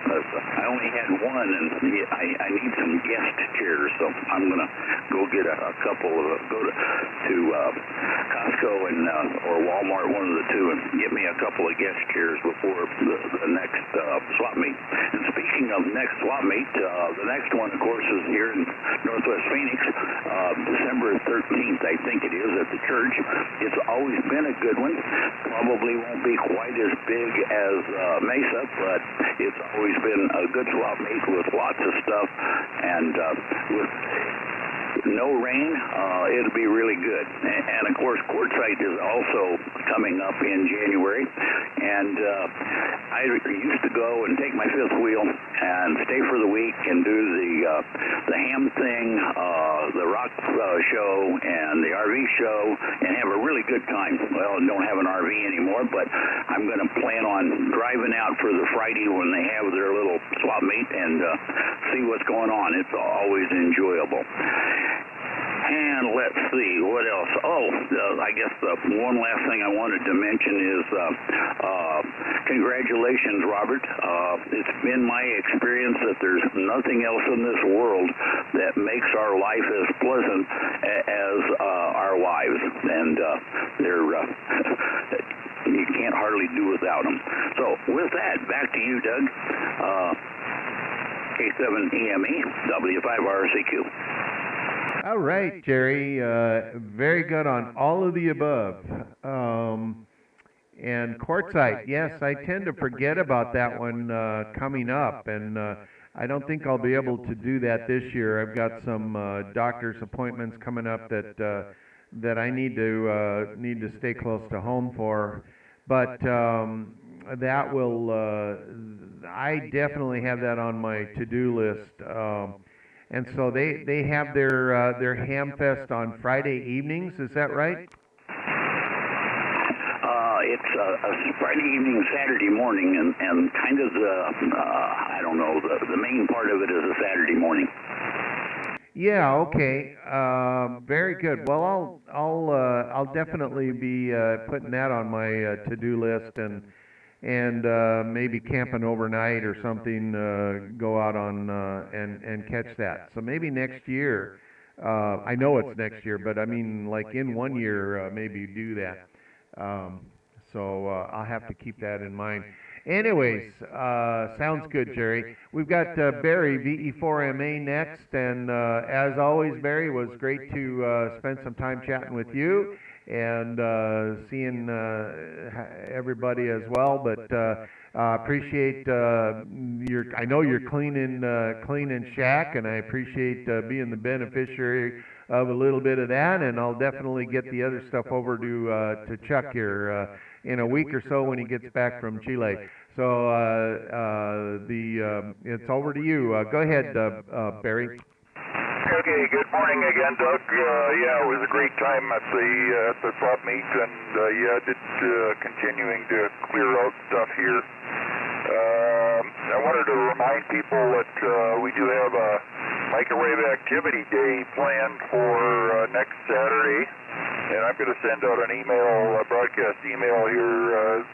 I only had one, and I need some guest chairs, so I'm going to go get a couple of, go to Costco and or Walmart, one of the two, and get me a couple of guest chairs before the next swap meet. And speaking of next swap meet, the next one, of course, is here in Northwest Phoenix, December 13th, I think it is, at the church. It's always been a good one. Probably won't be quite as big as Mesa, but it's always been a good swap meet with lots of stuff, and with no rain, it'll be really good. And of course, Quartzsite is also coming up in January, and I used to go and take my fifth wheel and stay for the week and do the ham thing, the rock show, and the RV show, and have a really good time. Well, I don't have an RV anymore, but I'm going to plan on driving out for the Friday when they have their little swap meet and see what's going on. It's always enjoyable. And let's see, what else? Oh, I guess the one last thing I wanted to mention is congratulations, Robert. It's been my experience that there's nothing else in this world that makes our life as pleasant as our wives. And they're you can't hardly do without them. So with that, back to you, Doug. K7EME, W5RCQ. All right, Jerry. Very good on all of the above. And Quartzsite, yes, I tend to forget about that one coming up, and I don't think I'll be able to do that this year. I've got some doctor's appointments coming up that that I need to stay close to home for. But that will I definitely have that on my to-do list. And so they have their ham fest on Friday evenings. Is that right? It's a Friday evening, Saturday morning, and kind of I don't know, the main part of it is a Saturday morning. Yeah. Okay. Very good. Well, I'll definitely be putting that on my to-do list, and maybe camping overnight or something. Go out on and catch that. So maybe next year. I know it's next year, but I mean, like in 1 year, maybe do that. So I'll have to keep that in mind. Anyways, sounds good, Jerry. We've got Barry, VE4MA, next. And as always, Barry, it was great to spend some time chatting with you and seeing everybody as well. But appreciate I know you're cleaning shack, and I appreciate being the beneficiary of a little bit of that. And I'll definitely get the other stuff over to Chuck here in a week or so when he gets back from Chile. So it's over to you. Go ahead, Barry. Okay, good morning again, Doug. Yeah, it was a great time at the swap meet, and continuing to clear out stuff here. I wanted to remind people that we do have a microwave activity day planned for next Saturday, and I'm going to send out an email, a broadcast email here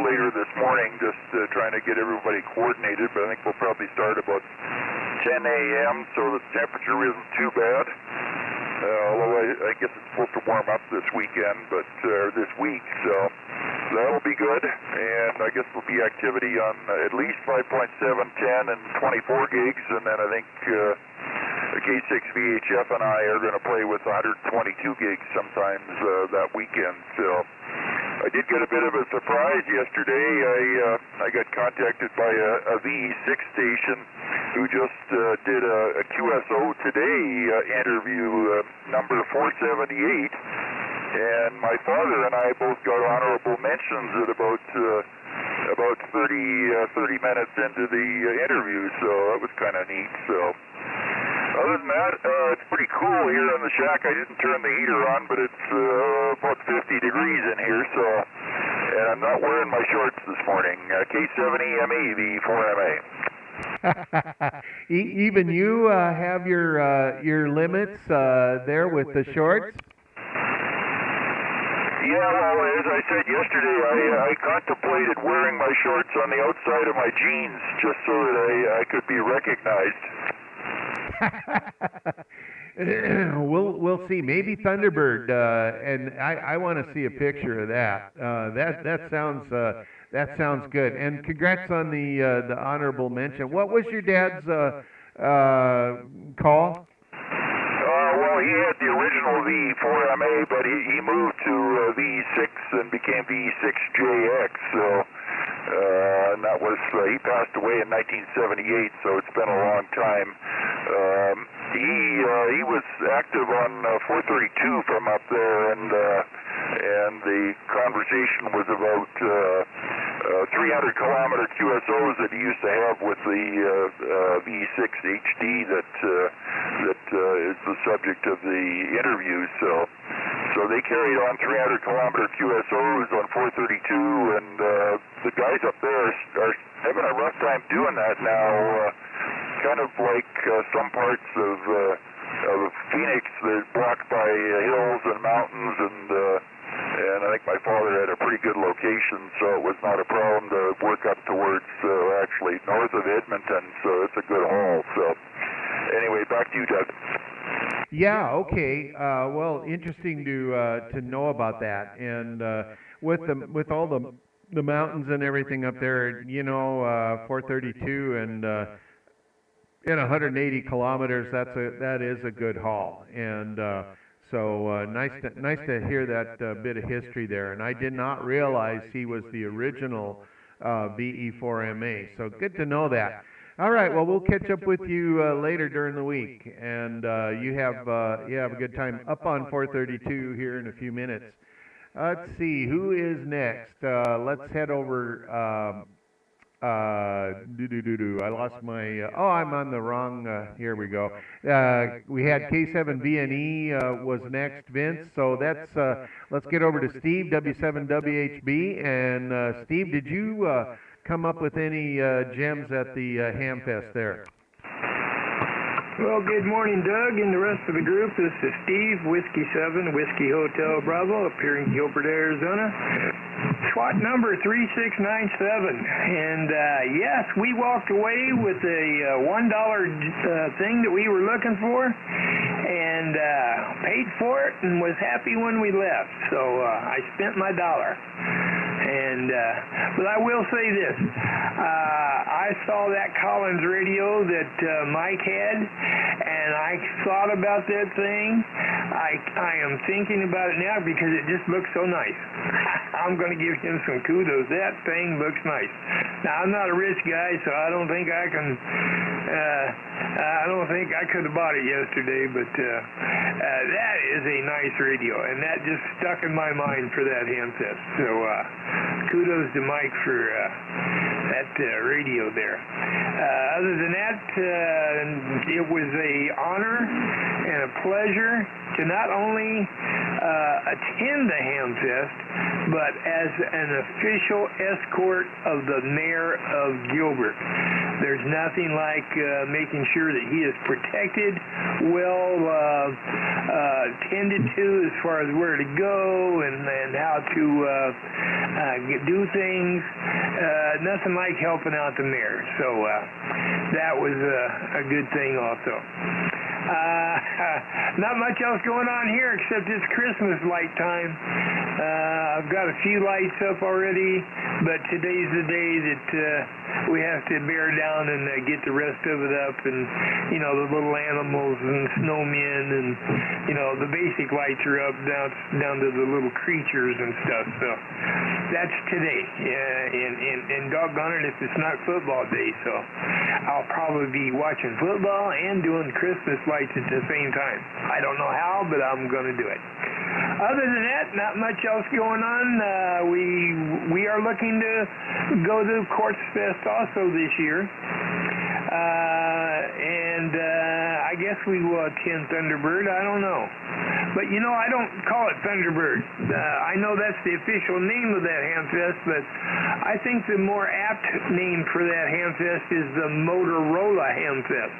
later this morning, just trying to get everybody coordinated. But I think we'll probably start about 10 a.m. so the temperature isn't too bad. Although I guess it's supposed to warm up this weekend, but this week, so that'll be good. And I guess there'll be activity on at least 5.7, 10, and 24 gigs, and then I think K6 VHF and I are going to play with 122 gigs sometimes that weekend. So I did get a bit of a surprise yesterday. I got contacted by a VE6 station who just did a QSO Today interview, number 478, and my father and I both got honorable mentions at about 30 minutes into the interview, so that was kind of neat. So other than that, it's pretty cool here in the shack. I didn't turn the heater on, but it's about 50 degrees in here, so, and I'm not wearing my shorts this morning. K7EME, the 4MA. Even you have your limits there with the shorts? Yeah, well, as I said yesterday, I contemplated wearing my shorts on the outside of my jeans just so that I could be recognized. We'll see. Maybe Thunderbird, and I want to see a picture of that. That sounds good. And congrats on the honorable mention. What was your dad's call? Well, he had the original V4MA, but he moved to V6 and became V6JX. So, and that was he passed away in 1978. So it's been a long time. He was active on 432 from up there, and the conversation was about 300-kilometer QSOs that he used to have with the V6 HD that is the subject of the interview. So they carried on 300-kilometer QSOs on 432, and the guys up there are having a rough time doing that now. Kind of like some parts of Phoenix, they're blocked by hills and mountains, and I think my father had a pretty good location, so it was not a problem to work up towards actually north of Edmonton, so it's a good haul. So anyway, back to you, Doug. Yeah, okay. Well, interesting to know about that, and with all the mountains and everything up there, 432 and 180 kilometers. That is a good haul, and so nice to hear that bit of history there. And I did not realize he was the original VE4MA. So good to know that. All right. Well, we'll catch up with you later during the week, and you have a good time up on 432 here in a few minutes. Let's see who is next. Let's head over. I lost my. I'm on the wrong. Here we go. We had K7VNE was next, Vince. So that's. Let's get over to Steve W7WHB. And Steve, did you come up with any gems at the Hamfest there? Well, good morning, Doug, and the rest of the group. This is Steve, Whiskey 7, Whiskey Hotel Bravo, up here in Gilbert, Arizona. SWAT number 3697. And yes, we walked away with a $1 thing that we were looking for, and paid for it, and was happy when we left. So I spent my dollar. And but I will say this: I saw that Collins radio that Mike had, and I thought about that thing. I am thinking about it now because it just looks so nice. I'm going to give him some kudos. That thing looks nice. Now, I'm not a rich guy, so I don't think I can. I don't think I could have bought it yesterday, but that is a nice radio, and that just stuck in my mind for that Hamfest. So kudos to Mike for that radio there. Other than that, it was a honor and a pleasure to not only attend the Hamfest, but as an official escort of the mayor of Gilbert. There's nothing like making sure that he is protected, well tended to as far as where to go and how to do things. Nothing like helping out the mayor. So that was a good thing also. Not much else going on here except it's Christmas light time. I've got a few lights up already, but today's the day that we have to bear down and get the rest of it up, and the little animals and snowmen and the basic lights are up down to the little creatures and stuff. So that's today, and doggone it if it's not football day. So I'll probably be watching football and doing Christmas lights at the same time. I don't know how, but I'm going to do it. Other than that, not much else going on. We are looking to go to Quartz Fest also this year. And I guess we will attend Thunderbird. I don't know. But, I don't call it Thunderbird. I know that's the official name of that Hamfest, but I think the more apt name for that Hamfest is the Motorola Hamfest.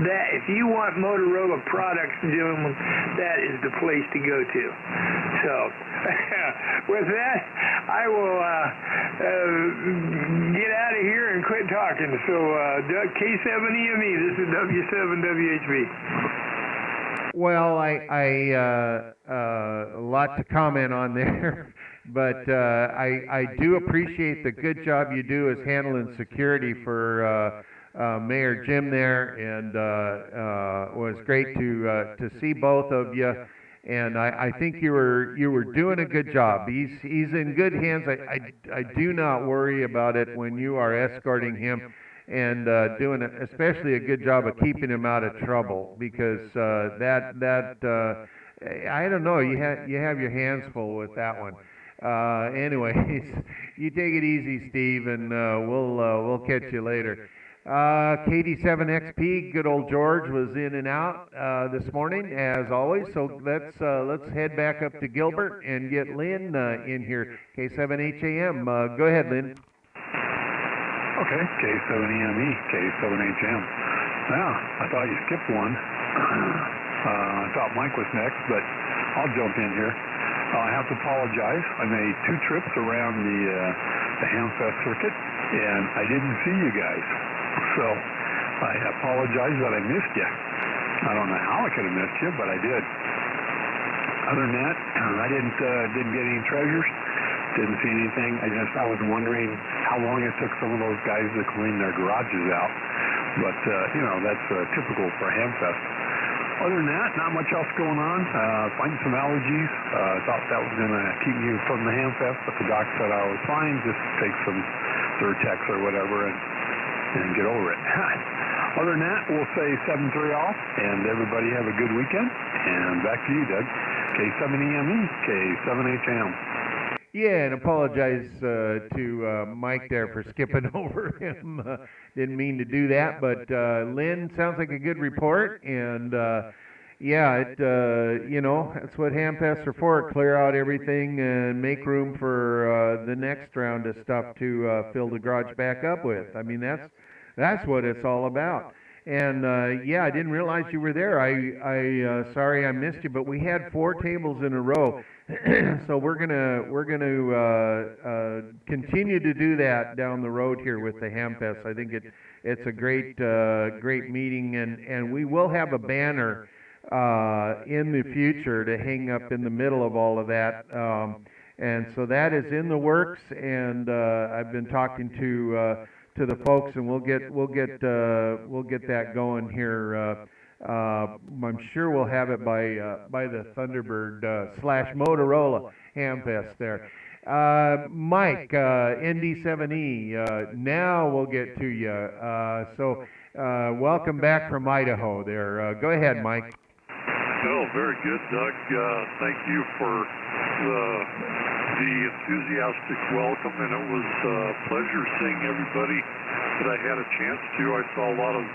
That, if you want Motorola products, gentlemen, that is the place to go to. So, with that, I will get out of here and quit talking. So, K7EME, this is W7WHB. Well, a lot to comment on there, but I do appreciate the good job you do as handling security for Mayor Jim there, and it was great to see both of you. And I think you were doing a good job. He's in good hands. I do not worry about it when you are escorting him and doing especially a good job of keeping him out of trouble, because I don't know, you have your hands full with that one. Anyways, you take it easy, Steve, and we'll catch you later. KD7XP, good old George was in and out this morning as always. So let's head back up to Gilbert and get Lynn in here. K7HAM, go ahead, Lynn. Okay, K7EME, K7HM. Now, I thought you skipped one. I thought Mike was next, but I'll jump in here. I have to apologize. I made 2 trips around the Hamfest circuit, and I didn't see you guys. So I apologize that I missed you. I don't know how I could have missed you, but I did. Other than that, I didn't get any treasures. Didn't see anything. I was wondering how long it took some of those guys to clean their garages out. But, that's typical for Hamfest. Other than that, not much else going on. Fighting some allergies. Thought that was going to keep me from the Hamfest, but the doc said I was fine. Just take some Zyrtex or whatever, and and get over it. Other than that, we'll say 7-3 all, and everybody have a good weekend. And back to you, Doug. K7EME, K7HM. Yeah, and apologize to Mike there for skipping over him. Didn't mean to do that, but Lynn, sounds like a good report, and yeah, you know, that's what handpests are for, clear out everything and make room for the next round of stuff to fill the garage back up with. I mean, that's what it's all about. And yeah, I didn't realize you were there. Sorry I missed you, but we had 4 tables in a row. So we're gonna continue to do that down the road here with the Hamfest. I think it's a great great meeting, and we will have a banner in the future to hang up in the middle of all of that. And so that is in the works, and I've been talking to the folks, and we'll get that going here. I'm sure we'll have it by the Thunderbird / Motorola Hamfest there. Mike, ND7E, now we'll get to you. So welcome back from Idaho there. Go ahead, Mike. Oh, very good, Doug. Thank you for the enthusiastic welcome, and it was a pleasure seeing everybody that I had a chance to. I saw a lot of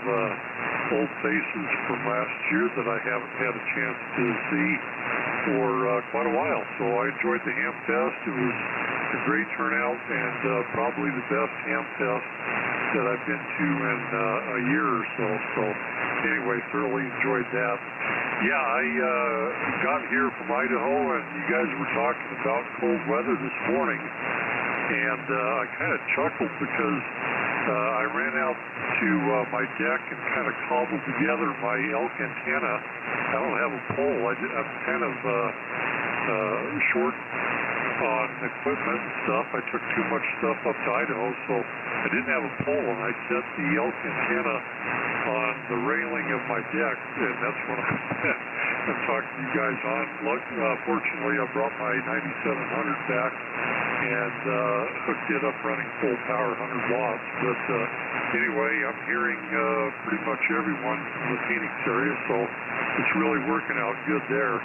old faces from last year that I haven't had a chance to see for quite a while. So I enjoyed the Hamfest. It was a great turnout, and probably the best Hamfest that I've been to in a year or so. So anyway, thoroughly enjoyed that. Yeah, I got here from Idaho, and you guys were talking about cold weather this morning, and I kind of chuckled because I ran out to my deck and kind of cobbled together my elk antenna. I don't have a pole. I'm kind of short on equipment and stuff. I took too much stuff up to Idaho, so I didn't have a pole, and I set the elk antenna on the railing of my deck, and that's when I'm talking to you guys on. Fortunately, I brought my 9700 back and hooked it up running full power, 100 watts. But anyway, I'm hearing pretty much everyone from the Phoenix area, so it's really working out good there.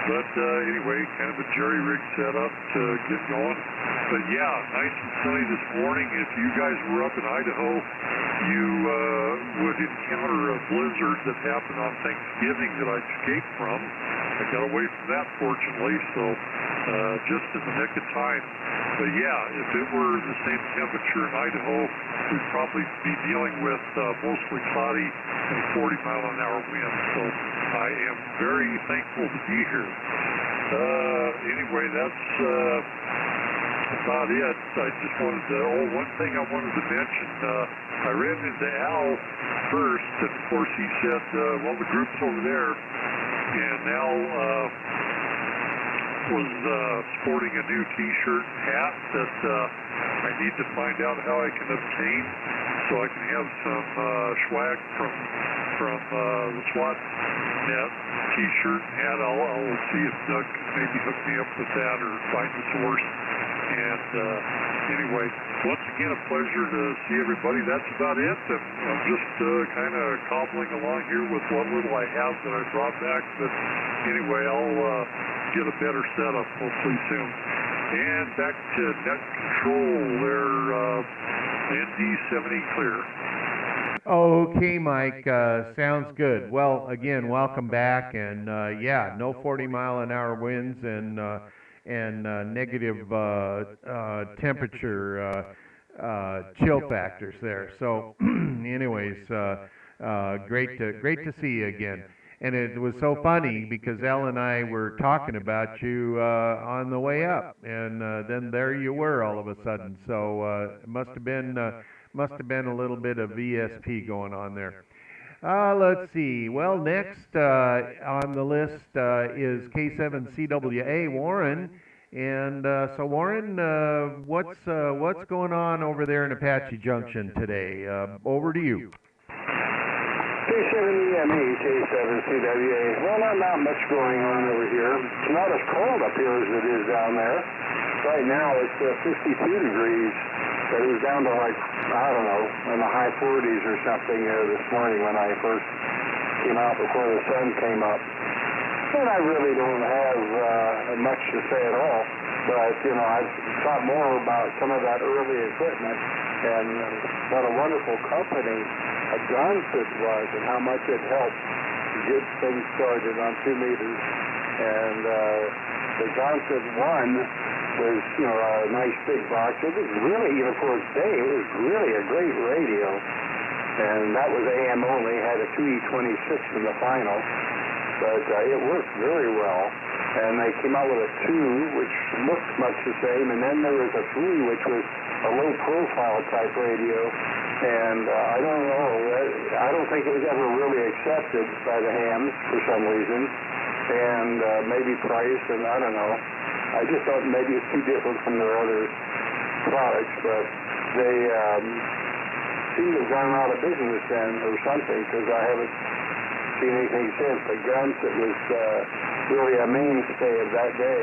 But anyway, kind of a jerry-rig setup to get going. But yeah, nice and sunny this morning. If you guys were up in Idaho, you would encounter a blizzard that happened on Thanksgiving that I escaped from. I got away from that, fortunately, so just in the nick of time. But yeah, if it were the same temperature in Idaho, we'd probably be dealing with mostly cloudy and 40-mile-an-hour winds. So I am very thankful to be here. Anyway, that's about it. I just wanted to, one thing I wanted to mention, I ran into Al first, and of course he said, well, the group's over there, and Al was sporting a new t-shirt and hat that I need to find out how I can obtain, so I can have some swag from the Swot net t-shirt and hat. I'll see if Doug can maybe hook me up with that or find the source. And anyway, once again, a pleasure to see everybody. That's about it. And I'm just kind of cobbling along here with what little I have that I brought back. But anyway, I'll get a better setup hopefully soon. And back to net control there, ND70 clear. Okay, Mike, sounds good. Well, again, welcome back, and yeah, no 40-mile-an-hour winds and negative temperature chill factors there. So, anyways, great to see you again. And it was so funny because Al and I were talking about you on the way up, and then there you were all of a sudden. So it must have been a little bit of ESP going on there. Let's see. Well, next on the list is K7CWA Warren, and so Warren, what's going on over there in Apache Junction today? Over to you. K7EME, K7CWA. Well, not much going on over here. It's not as cold up here as it is down there. right now it's 52 degrees, but it was down to like, I don't know, in the high 40s or something this morning when I first came out before the sun came up. And I really don't have much to say at all, but, you know, I've thought more about some of that early equipment and what a wonderful company a Johnson was and how much it helped get things started on 2 meters. And the Johnson 1 was, you know, a nice big box. It was really, even for its day, it was really a great radio. And that was AM only, had a 2E26 in the final. But it worked very well. And they came out with a 2, which looked much the same. And then there was a 3, which was a low-profile type radio. And I don't know, I don't think it was ever really accepted by the hams for some reason. And maybe price, and I don't know. I just thought maybe it's too different from their other products, but they seem to have gone out of business then or something, because I haven't seen anything since. The Guns, it was really a mainstay of that day.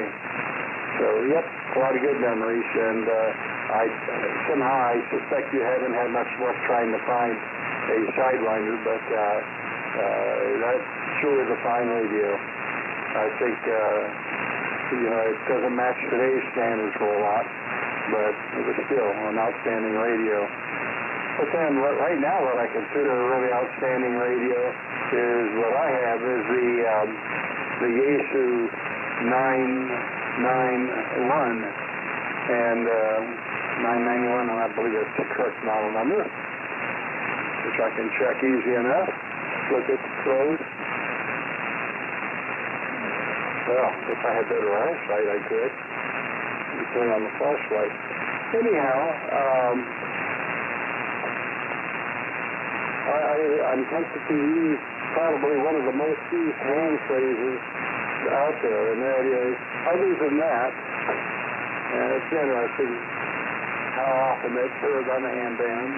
So, yep, a lot of good memories, and somehow I suspect you haven't had much luck trying to find a Sidewinder, but that sure is a fine radio. I think, you know, it doesn't match today's standards for a lot, but it was still an outstanding radio. But then right now what I consider a really outstanding radio is what I have is the Yaesu 991 and 991, and I believe that's the correct model number, which I can check easy enough. Look at the code. Well, if I had better eyesight, I could. Turn on the flashlight. Anyhow, I'm tempted to use probably one of the most used hand phrases out there, and that is, other than that, and it's interesting how often that's heard on the handband.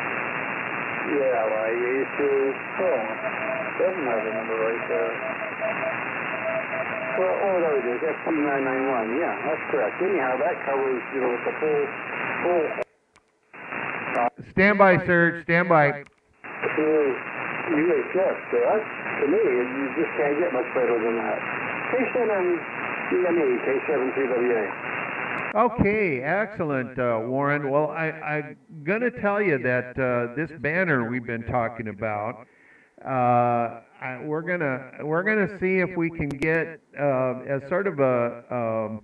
Yeah, I used to, doesn't have a number right there. Well, there it is, FT991, yeah, that's correct. Anyhow, that covers, you know, the full... Stand by, sir, stand by. UHF, so that's, to me, you just can't get much better than that. K7DME, K73WA. Okay, excellent, Warren. Well, I'm going to tell you that this banner we've been talking about, we're gonna see if we can get as sort of a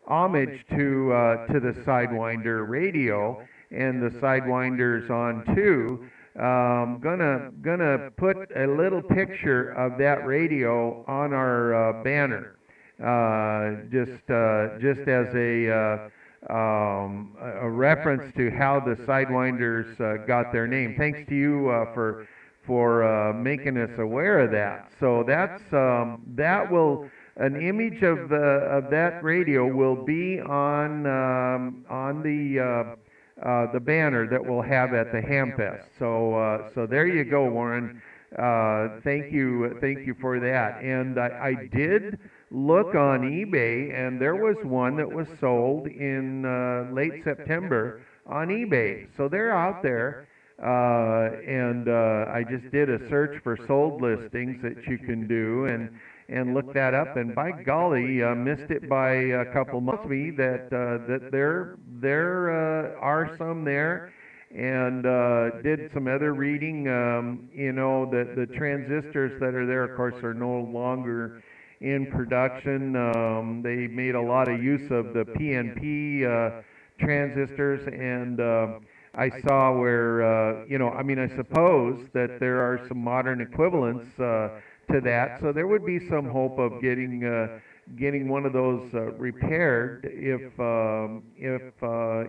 homage to the Sidewinder radio and the Sidewinders on 2. Gonna put a little picture of that radio on our banner, just as a reference to how the Sidewinders got their name. Thanks to you for making us aware of that. So that's that will, an image of that radio will be on the banner that we'll have at the Hamfest. So there you go, Warren. Thank you for that. And I did look on eBay, and there was one that was sold in late September on eBay. So they're out there. And I just did a search for sold listings that you can do, and look that up, and by golly, missed it by a couple months. Me that there are some there, and did some other reading. You know, that the transistors that are there, of course, are no longer in production. They made a lot of use of the PNP transistors, and I saw where, you know, I mean, I suppose that there are some modern equivalents to that, so there would be some hope of getting one of those repaired if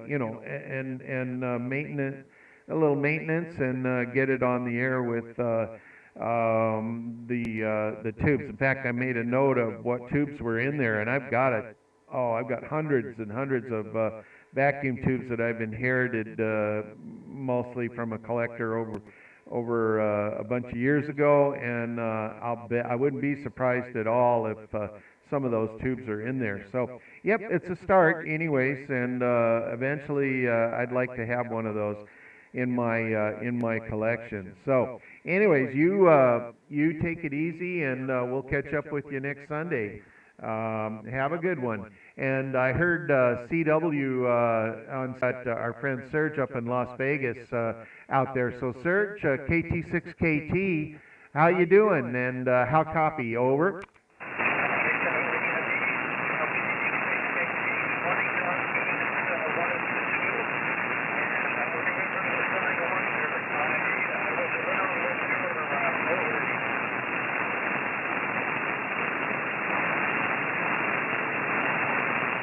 you know, and maintenance, a little maintenance, and get it on the air with the tubes. In fact, I made a note of what tubes were in there, and I've got hundreds and hundreds of vacuum tubes that I've inherited mostly from a collector over a bunch of years ago, and I wouldn't be surprised at all if some of those tubes are in there. So, yep, it's a start, anyways, and eventually I'd like to have one of those in my collection. So, anyways, you take it easy, and we'll catch up with you next Sunday. Have a good one. And I heard CW on our friend Serge up in Las Vegas out there. So Serge, KT6KT, how you doing? And how copy? Over.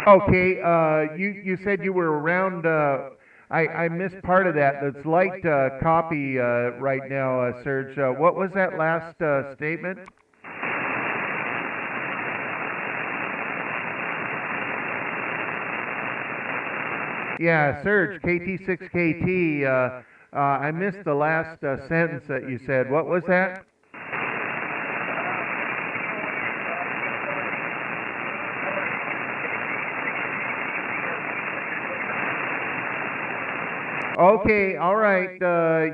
Okay, you said you were around, I missed part of that. It's light copy right now, Serge. What was that last statement? Yeah, Serge, KT6KT, I missed the last sentence that you said. What was that? Okay, all right.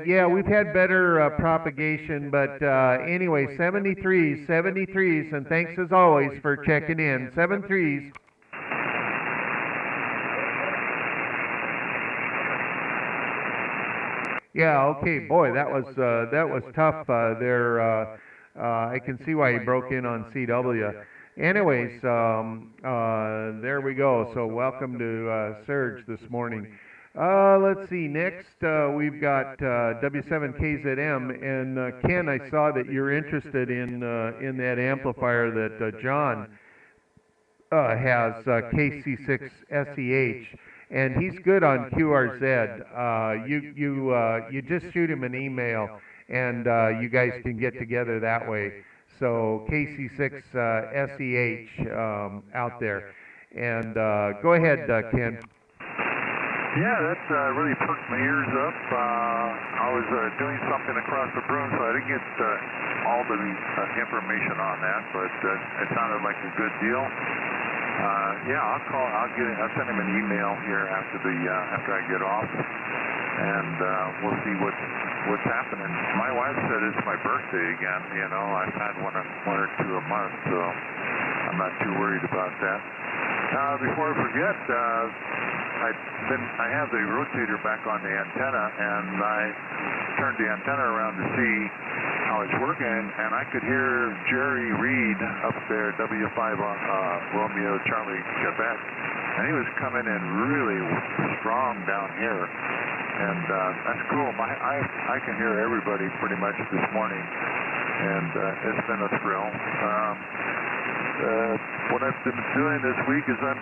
Yeah, we've had better propagation, but anyway, 73s, and thanks as always for checking in. 73s. Yeah, okay, boy, that was tough there. I can see why he broke in on CW. Anyways, there we go. So welcome to Surge this morning. Let's see, next we've got W7KZM, and Ken, I saw that you're interested in that amplifier that John has, KC6SEH, and he's good on QRZ. You just shoot him an email, and you guys can get together that way. So KC6SEH out there, and go ahead, Ken. Yeah, that really perked my ears up. I was doing something across the room, so I didn't get all the information on that, but it sounded like a good deal. Yeah, I'll send him an email here after I get off, and we'll see what's happening. My wife said it's my birthday again. You know, I've had one or two a month, so I'm not too worried about that. Before I forget, I have the rotator back on the antenna, and I turned the antenna around to see how it's working, and I could hear Jerry Reed up there, W5 Romeo Charlie Quebec, and he was coming in really strong down here, and that's cool. I can hear everybody pretty much this morning, and it's been a thrill. What I've been doing this week is I'm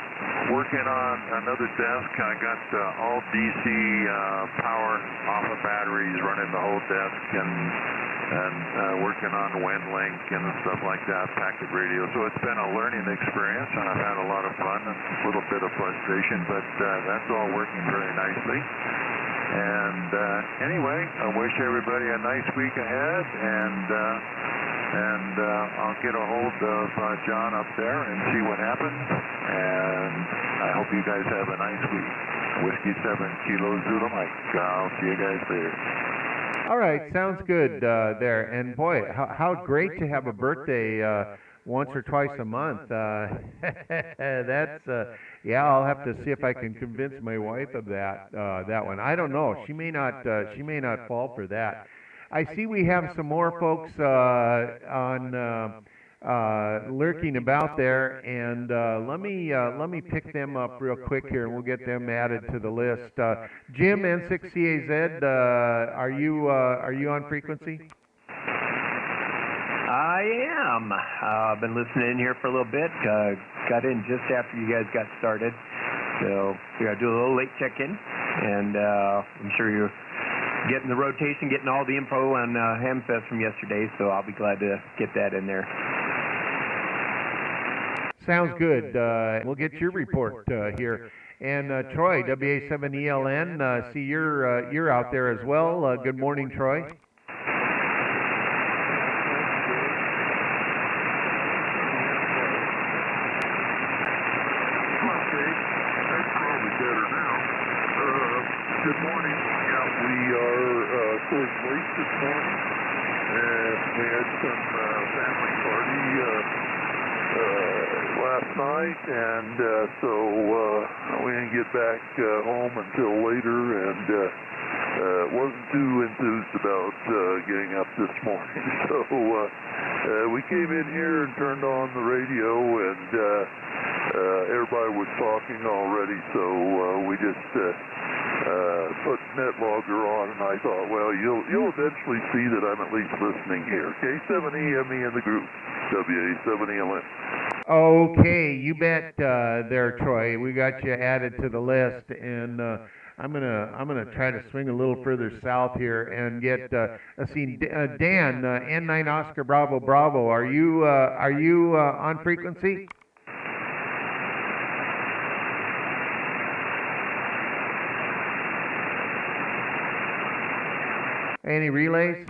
working on another desk. I got all DC power off of batteries, running the whole desk, and working on WinLink and stuff like that, packet radio. So it's been a learning experience, and I've had a lot of fun and a little bit of frustration, but that's all working very nicely. And anyway, I wish everybody a nice week ahead, and I'll get a hold of John up there and see what happens, and I hope you guys have a nice week. Whiskey 7 Kilo Zulu Mike. I'll see you guys later. All right, sounds good there. And boy, how great to have a birthday once or twice a month. That's yeah. I'll have to see if I can convince my wife of that one. I don't know. She may not fall for that. I see we have some more folks on lurking about there, and let me pick them up real quick here, and we'll get them added to the list. Jim, N6CAZ, are you on frequency? I am. I've been listening in here for a little bit. Got in just after you guys got started, so we got to do a little late check-in, and I'm sure you're getting the rotation, getting all the info on Hamfest from yesterday, so I'll be glad to get that in there. Sounds good. We'll get your report here. And Troy, WA7ELN, see you're out there as well. Good morning, Troy. Good morning. Yeah, we are sort of late this morning, and we had some family party last night, and so we didn't get back home until later, and wasn't too enthused about getting up this morning. So we came in here and turned on the radio, and everybody was talking already, so we just put NetLogger on, and I thought, well, you'll eventually see that I'm at least listening here. K7EME in the group, WA7ELN. Okay, you bet there, Troy. We got you added to the list, and I'm gonna try to swing a little further south here and get let's see, Dan, N9 Oscar Bravo Bravo. Are you on frequency? Any relays?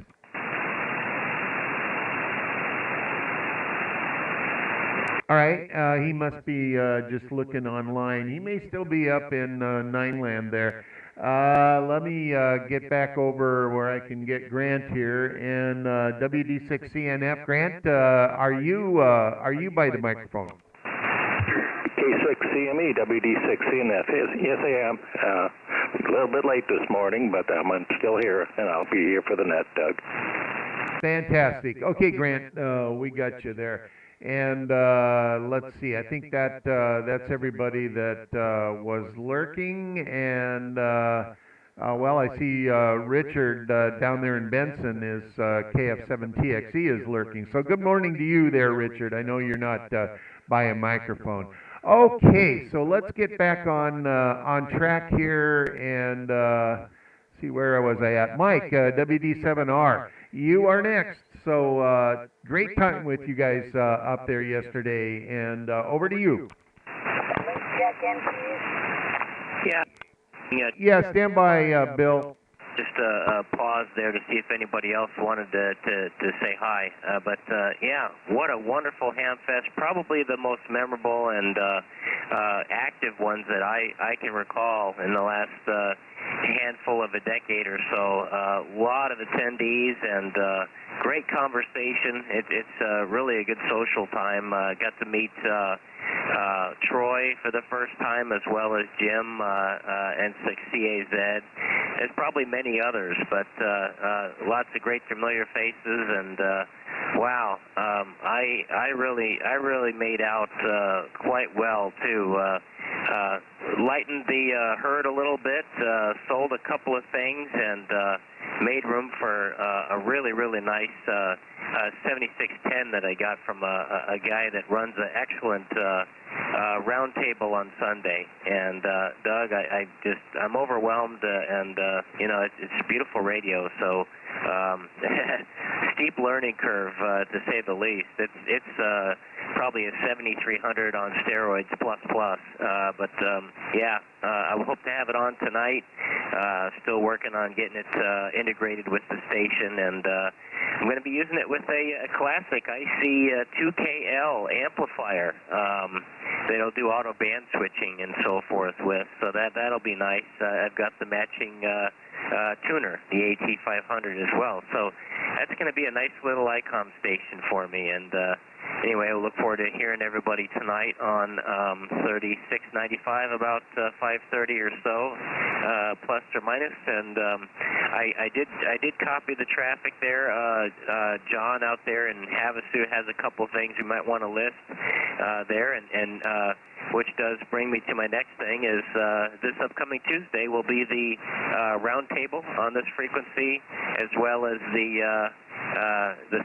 All right, he must be just looking online. He may still be up in Nineland there. Let me get back over where I can get Grant here. And WD6CNF, Grant, are you by the microphone? K6CME, WD6CNF. Yes, I am. A little bit late this morning, but I'm still here, and I'll be here for the net, Doug. Fantastic. Okay, Grant, we got you there. And let's see, I think that's everybody that was lurking. And well, I see Richard down there in Benson is KF7TXE is lurking. So good morning to you there, Richard. I know you're not by a microphone. Okay, so let's get back on track here and see, where was I at? Mike, WD7R, you are next. So great time with you guys up there yesterday, and over to you. Check in, please. Yeah, stand by, Bill. Just a pause there to see if anybody else wanted to say hi. But yeah, what a wonderful Hamfest. Probably the most memorable and active ones that I can recall in the last handful of a decade or so. A lot of attendees and great conversation. It's really a good social time. Got to meet Troy for the first time, as well as Jim and CAZ. There's probably many others, but lots of great familiar faces, and wow, I really made out quite well too. Lightened the herd a little bit, sold a couple of things, and made room for a really nice 7610 that I got from a guy that runs an excellent round table on Sunday. And Doug, I'm overwhelmed, and you know, it's beautiful radio. So steep learning curve, to say the least. It's probably a 7300 on steroids plus. But yeah, I hope to have it on tonight. Still working on getting it integrated with the station, and I'm going to be using it with a classic IC2KL amplifier that'll do auto band switching and so forth with. So that'll be nice. I've got the matching tuner, the AT500 as well. So that's going to be a nice little ICOM station for me. And anyway, I look forward to hearing everybody tonight on 3695 about 5:30 or so, plus or minus. And I did copy the traffic there. John out there in Havasu has a couple things you might want to list there, and which does bring me to my next thing is this upcoming Tuesday will be the roundtable on this frequency, as well as the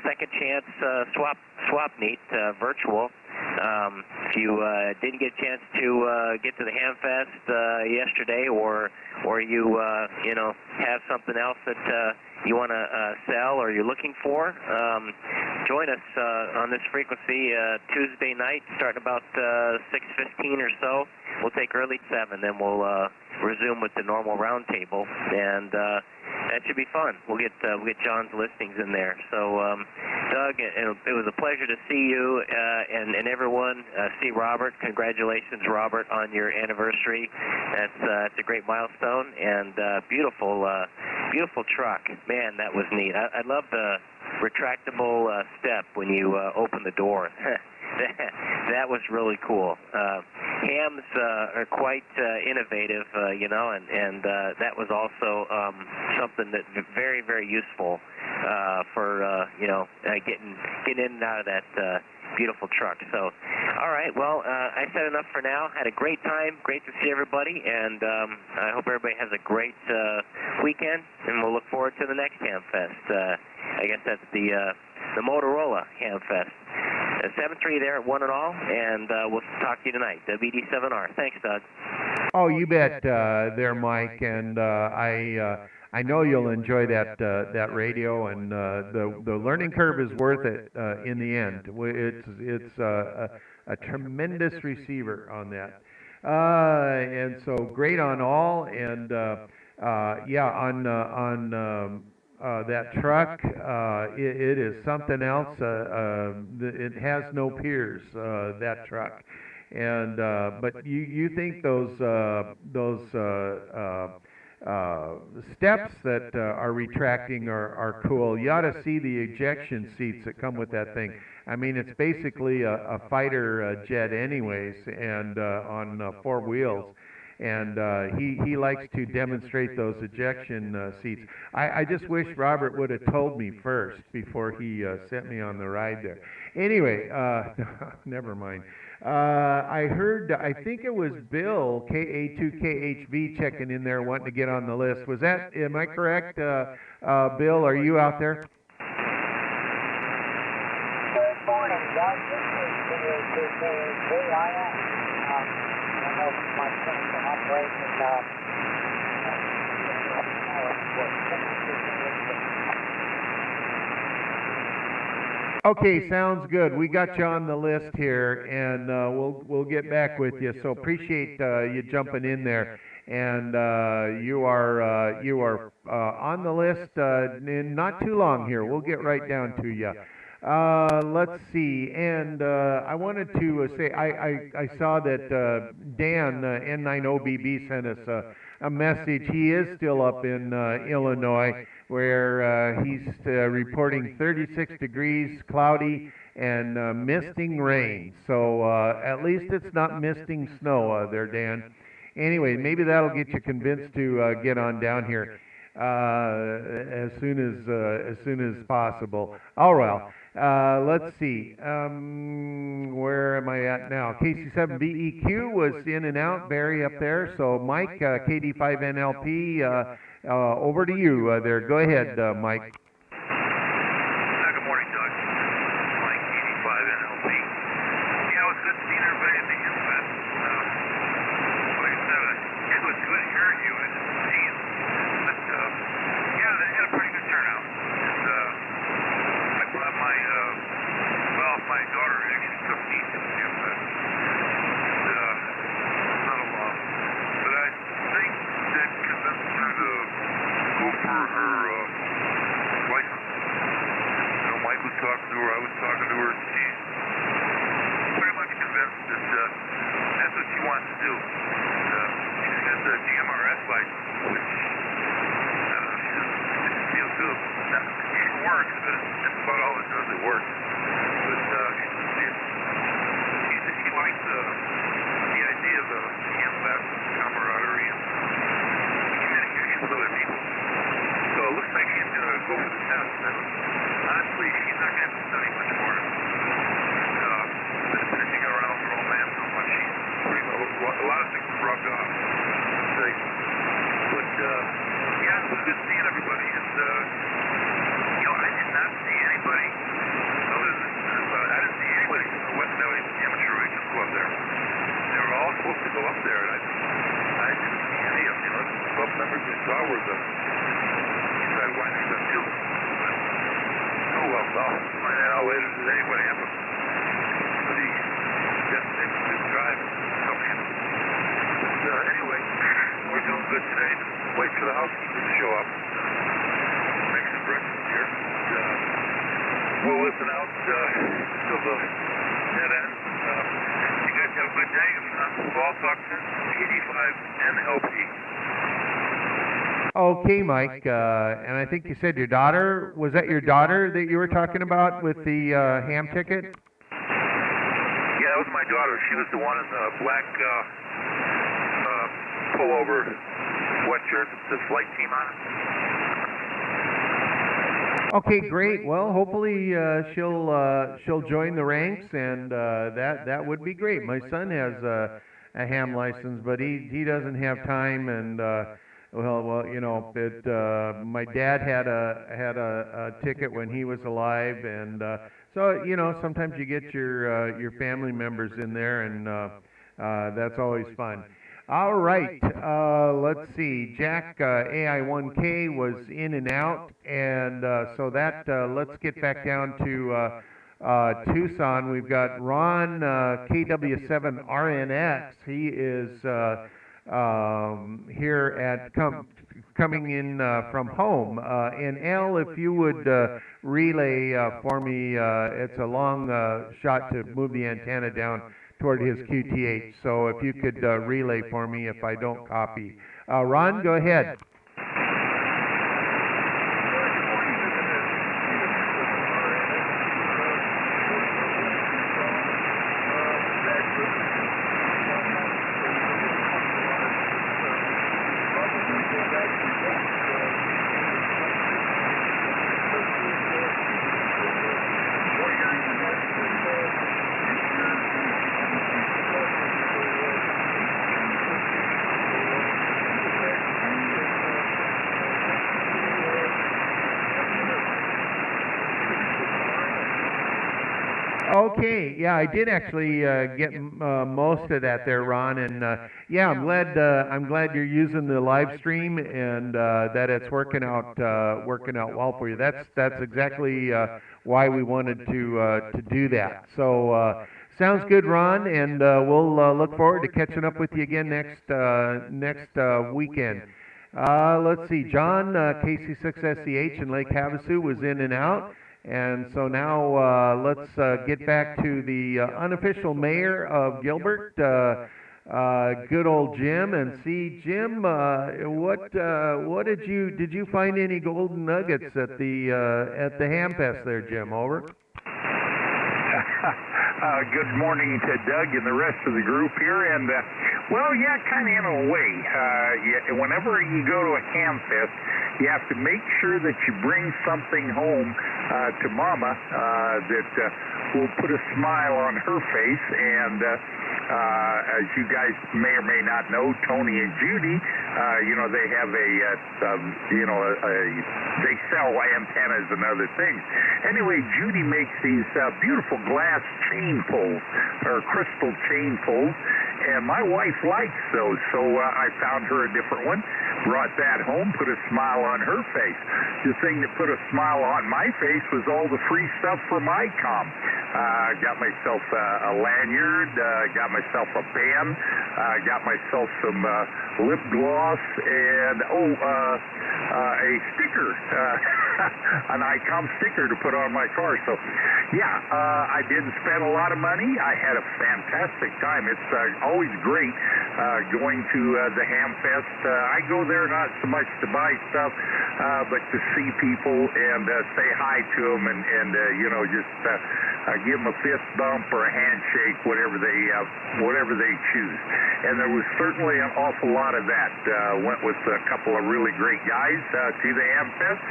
second chance swap meet virtual. If you didn't get a chance to get to the Hamfest yesterday, or you you know, have something else that you want to sell or you're looking for, join us on this frequency Tuesday night, starting about 6:15 or so. We'll take early 7, then we'll resume with the normal roundtable, and that should be fun. We'll get John's listings in there. So, Doug, it was a pleasure to see you and everyone. See Robert. Congratulations, Robert, on your anniversary. That's a great milestone, and beautiful truck. Man, that was neat. I love the retractable step when you open the door. That was really cool. Hams are quite innovative, and that was also something that very, very useful for getting in and out of that beautiful truck. So, all right. Well, I said enough for now. Had a great time. Great to see everybody, and I hope everybody has a great weekend. And we'll look forward to the next Ham Fest. I guess that's the Motorola Ham Fest. 7-3 there at 1 and all, and we'll talk to you tonight. WD7R. Thanks, Doug. Oh, you bet, there, Mike, and I know you'll enjoy that radio, and the learning curve is worth it in the end. It's a tremendous receiver on that, and so great on all, and on that truck, it is something else. It has no peers, that truck, and but you think those steps that are retracting are cool. You ought to see the ejection seats that come with that thing. I mean, it's basically a fighter jet anyways, and on 4 wheels. And he likes to demonstrate those ejection seats. I just wish Robert would have told me first before he sent me on the ride there. Anyway, never mind. I heard, I think it was Bill, KA2KHV, checking in there wanting to get on the list. Was that, am I correct? Bill, are you out there? Good morning, Doug. This is KA2KHV. I am. I know my clinical operation, Okay, sounds good. We got you on the list here, and we'll get back with you. So appreciate you jumping in there, and you are on the list in not too long here. We'll get right down to you. Let's see, and I wanted to say I saw that Dan N90BB sent us a message. He is still up in Illinois, where he's reporting 36 degrees, cloudy, and misting rain. So at least it's not misting snow there, Dan. Anyway, maybe that'll get you convinced to get on down here as soon as possible. Oh well. Let's see. Where am I at now? KC7BEQ was in and out. Barry up there. So Mike, KD5NLP, over to you there. Go ahead, Mike. Good morning, Doug. Mike, KD5NLP. Yeah, it was good seeing everybody at the Infest. Like I said, it was good hearing you and seeing. But yeah, they had a pretty good turnout. And I brought my daughter actually took me to the Infest. Not a lot. But I think that convinced her to go for her license. You know, Mike was talking to her, I was talking to her. She's pretty much convinced that that's what she wants to do. She's got the DMRS license, which she doesn't feel good. It works, but that's about all it does. It works. But he likes the idea of the Infest, camaraderie, and communication with other people. So it looks like she's going to go for the test. And honestly, she's not going to have to study much more. Been finishing around for romance so much. She's a lot of things rubbed off. But yeah, it was good seeing everybody. And I did not see anybody other than I didn't see anybody from the West Valley Amateur Racing Club there. They were all supposed to go up there, and I didn't see any of them. The club members we saw were the inside winding stuff too. But, oh well, I'll find that out later today what happened. But he definitely did drive come in. But anyway, we're doing good today. Wait for the housekeeper to show up. Make some breakfast here. We'll listen out till the dead end. You guys Have a good day, and we'll all talk soon. 85 NLP. Okay, Mike, and I think you said your daughter, was that your daughter that you were talking about with the ham ticket? Yeah, that was my daughter. She was the one in the black pullover sweatshirt that says flight team on it. Okay, great. Well, hopefully she'll join the ranks, and that would be great. My son has a ham license, but he doesn't have time, and well, you know, my dad had a ticket when he was alive, and so you know, sometimes you get your family members in there, and that's always fun. All right, let's see. Jack AI1K was in and out, and so that let's get back down to Tucson. We've got Ron KW7RNX. He is here at coming in from home. And Al, if you would relay for me, it's a long shot to move the antenna down toward his QTH. So if you could relay for me if I don't copy. Ron, go ahead. Okay, yeah, I did actually get most of that there, Ron, and yeah, I'm glad you're using the live stream and that it's working out well for you. That's exactly why we wanted to do that. So sounds good, Ron, and we'll look forward to catching up with you again next weekend. Let's see, John KC6SCH in Lake Havasu was in and out. And so now let's get back to the unofficial mayor of Gilbert, good old Jim, and see, Jim, what did you find any golden nuggets at the Ham Fest there, Jim? Over. Good morning to Doug and the rest of the group here, and well, yeah, kind of in a way. Whenever you go to a Ham Fest, you have to make sure that you bring something home to Mama that will put a smile on her face. And as you guys may or may not know, Tony and Judy, they have they sell antennas and other things. Anyway, Judy makes these beautiful glass chain pulls, or crystal chain pulls, and my wife likes those, so I found her a different one, brought that home, put a smile on her face. The thing that put a smile on my face was all the free stuff from ICOM. Got myself a lanyard, got myself a band, got myself some lip gloss, and a sticker, an ICOM sticker to put on my car. So, yeah, I didn't spend a lot of money. I had a fantastic time. It's always great going to the Ham Fest. I go there not so much to buy stuff, but to see people and say hi to them and just give them a fist bump or a handshake, whatever they choose. And there was certainly an awful lot of that. Went with a couple of really great guys to the Ham Fest,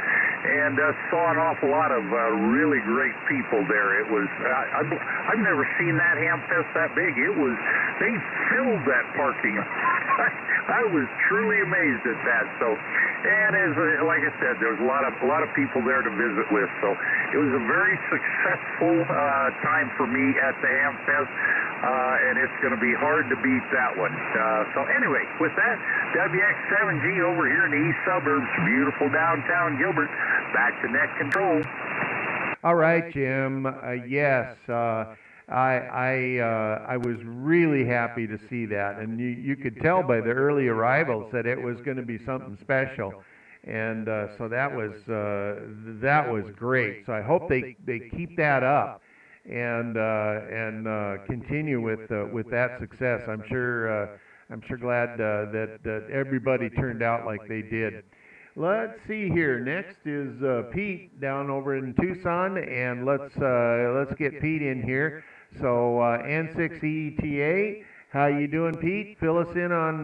and saw an awful lot of really great people there. It was I've never seen that Ham Fest that big. They filled that parking lot. I was truly amazed at that. So, and like I said, there was a lot of people there to visit with. So it was a very successful time for me at the Ham Fest, and it's going to be hard to beat that one. So anyway, with that, WX7G over here in the east suburbs, beautiful downtown Gilbert. Back to net control. All right, Jim. Yes. I was really happy to see that, and you could tell by the early arrivals that it was going to be something special, and so that was great. So I hope they keep that up, and continue with that success. I'm sure glad that everybody turned out like they did. Let's see here. Next is Pete down over in Tucson, and let's get Pete in here. So N6ETA, how you doing, Pete? Fill us in on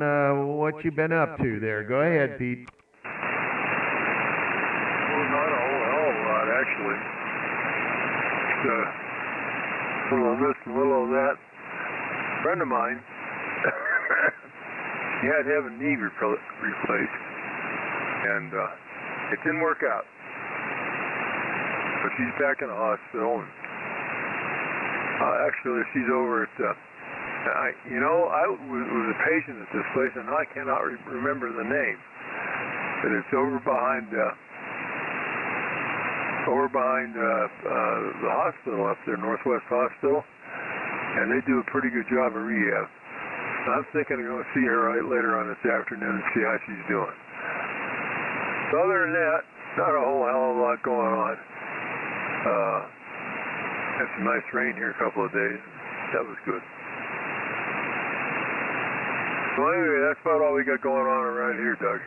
what you've been up to there. Go ahead, Pete. Well, not a whole lot, actually. A little of this, a little of that. A friend of mine, he had to have a knee replaced, and it didn't work out. But she's back in the hospital, and actually she's over at, I was a patient at this place, and I cannot remember the name, but it's over behind the hospital up there, Northwest Hospital, and they do a pretty good job of rehab. I'm thinking of going to see her later on this afternoon and see how she's doing. So other than that, not a whole hell of a lot going on. Had some nice rain here a couple of days. That was good. So anyway, that's about all we got going on around here, Doug.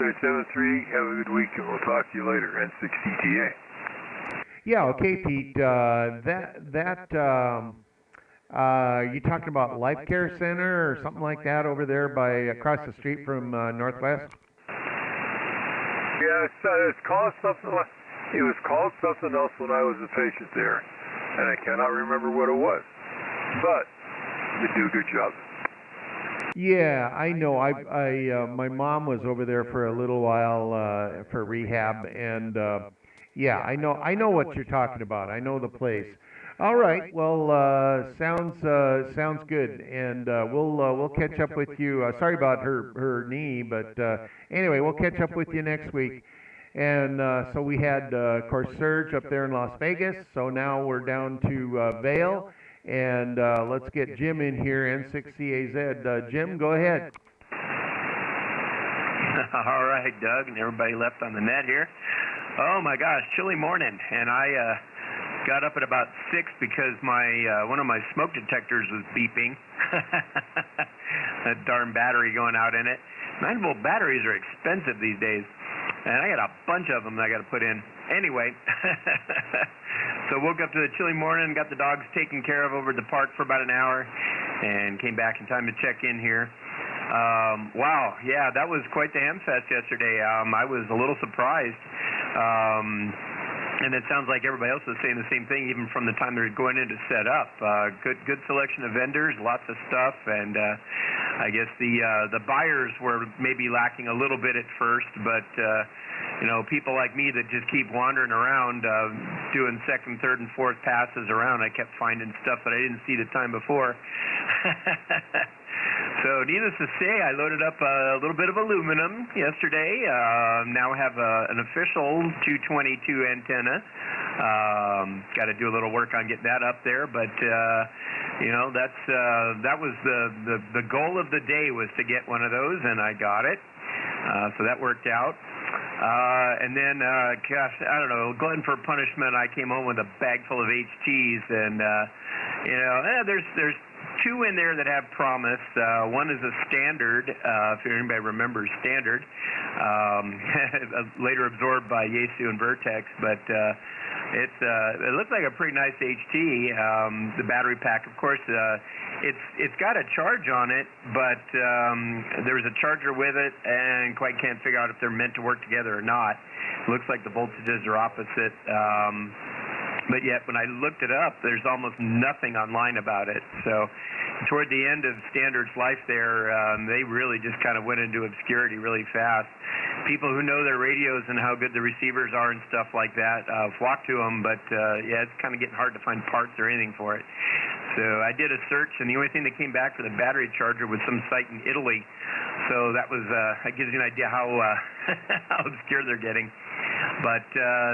773, have a good week, and we'll talk to you later. N6ETA. Yeah, okay, Pete. You talking about Life Care Center or something like that over there by across the street from Northwest? Yeah, it's called something. It was called something else when I was a patient there, and I cannot remember what it was. But they do a good job. Yeah, I know. My mom was over there for a little while for rehab, and yeah, I know what you're talking about. I know the place. All right. Well, sounds good, and we'll catch up with you. Sorry about her knee, but anyway, we'll catch up with you next week. And so we had, of course, Serge up there in Las Vegas. So now we're down to Vail. And let's get Jim in here, N6CAZ. Jim, go ahead. All right, Doug, and everybody left on the net here. Oh my gosh, chilly morning, and I got up at about 6 because my one of my smoke detectors was beeping. That darn battery going out in it. 9-volt batteries are expensive these days, and I got a bunch of them that I got to put in. Anyway, so woke up to the chilly morning, got the dogs taken care of over at the park for about an hour, and came back in time to check in here. Wow, yeah, that was quite the ham fest yesterday. I was a little surprised. And it sounds like everybody else is saying the same thing, even from the time they're going in to set up. Good selection of vendors, lots of stuff, and I guess the buyers were maybe lacking a little bit at first, but people like me that just keep wandering around, doing second, third, and fourth passes around, I kept finding stuff that I didn't see the time before. So needless to say, I loaded up a little bit of aluminum yesterday. Now have an official 222 antenna. Got to do a little work on getting that up there, but that was the goal of the day, was to get one of those, and I got it. So that worked out. And then, gosh, I don't know, glutton for punishment, I came home with a bag full of HTs, and there's two in there that have promise. One is a standard, if anybody remembers standard, later absorbed by Yaesu and Vertex, but it looks like a pretty nice HT. The battery pack, of course, it's got a charge on it, but there's a charger with it, and quite can't figure out if they're meant to work together or not. It looks like the voltages are opposite. But yet, when I looked it up, there's almost nothing online about it. So toward the end of Standard's life there, they really just kind of went into obscurity really fast. People who know their radios and how good the receivers are and stuff like that flock to them, but yeah, it's kind of getting hard to find parts or anything for it. So I did a search, and the only thing that came back for the battery charger was some site in Italy. So that gives you an idea how how obscure they're getting. But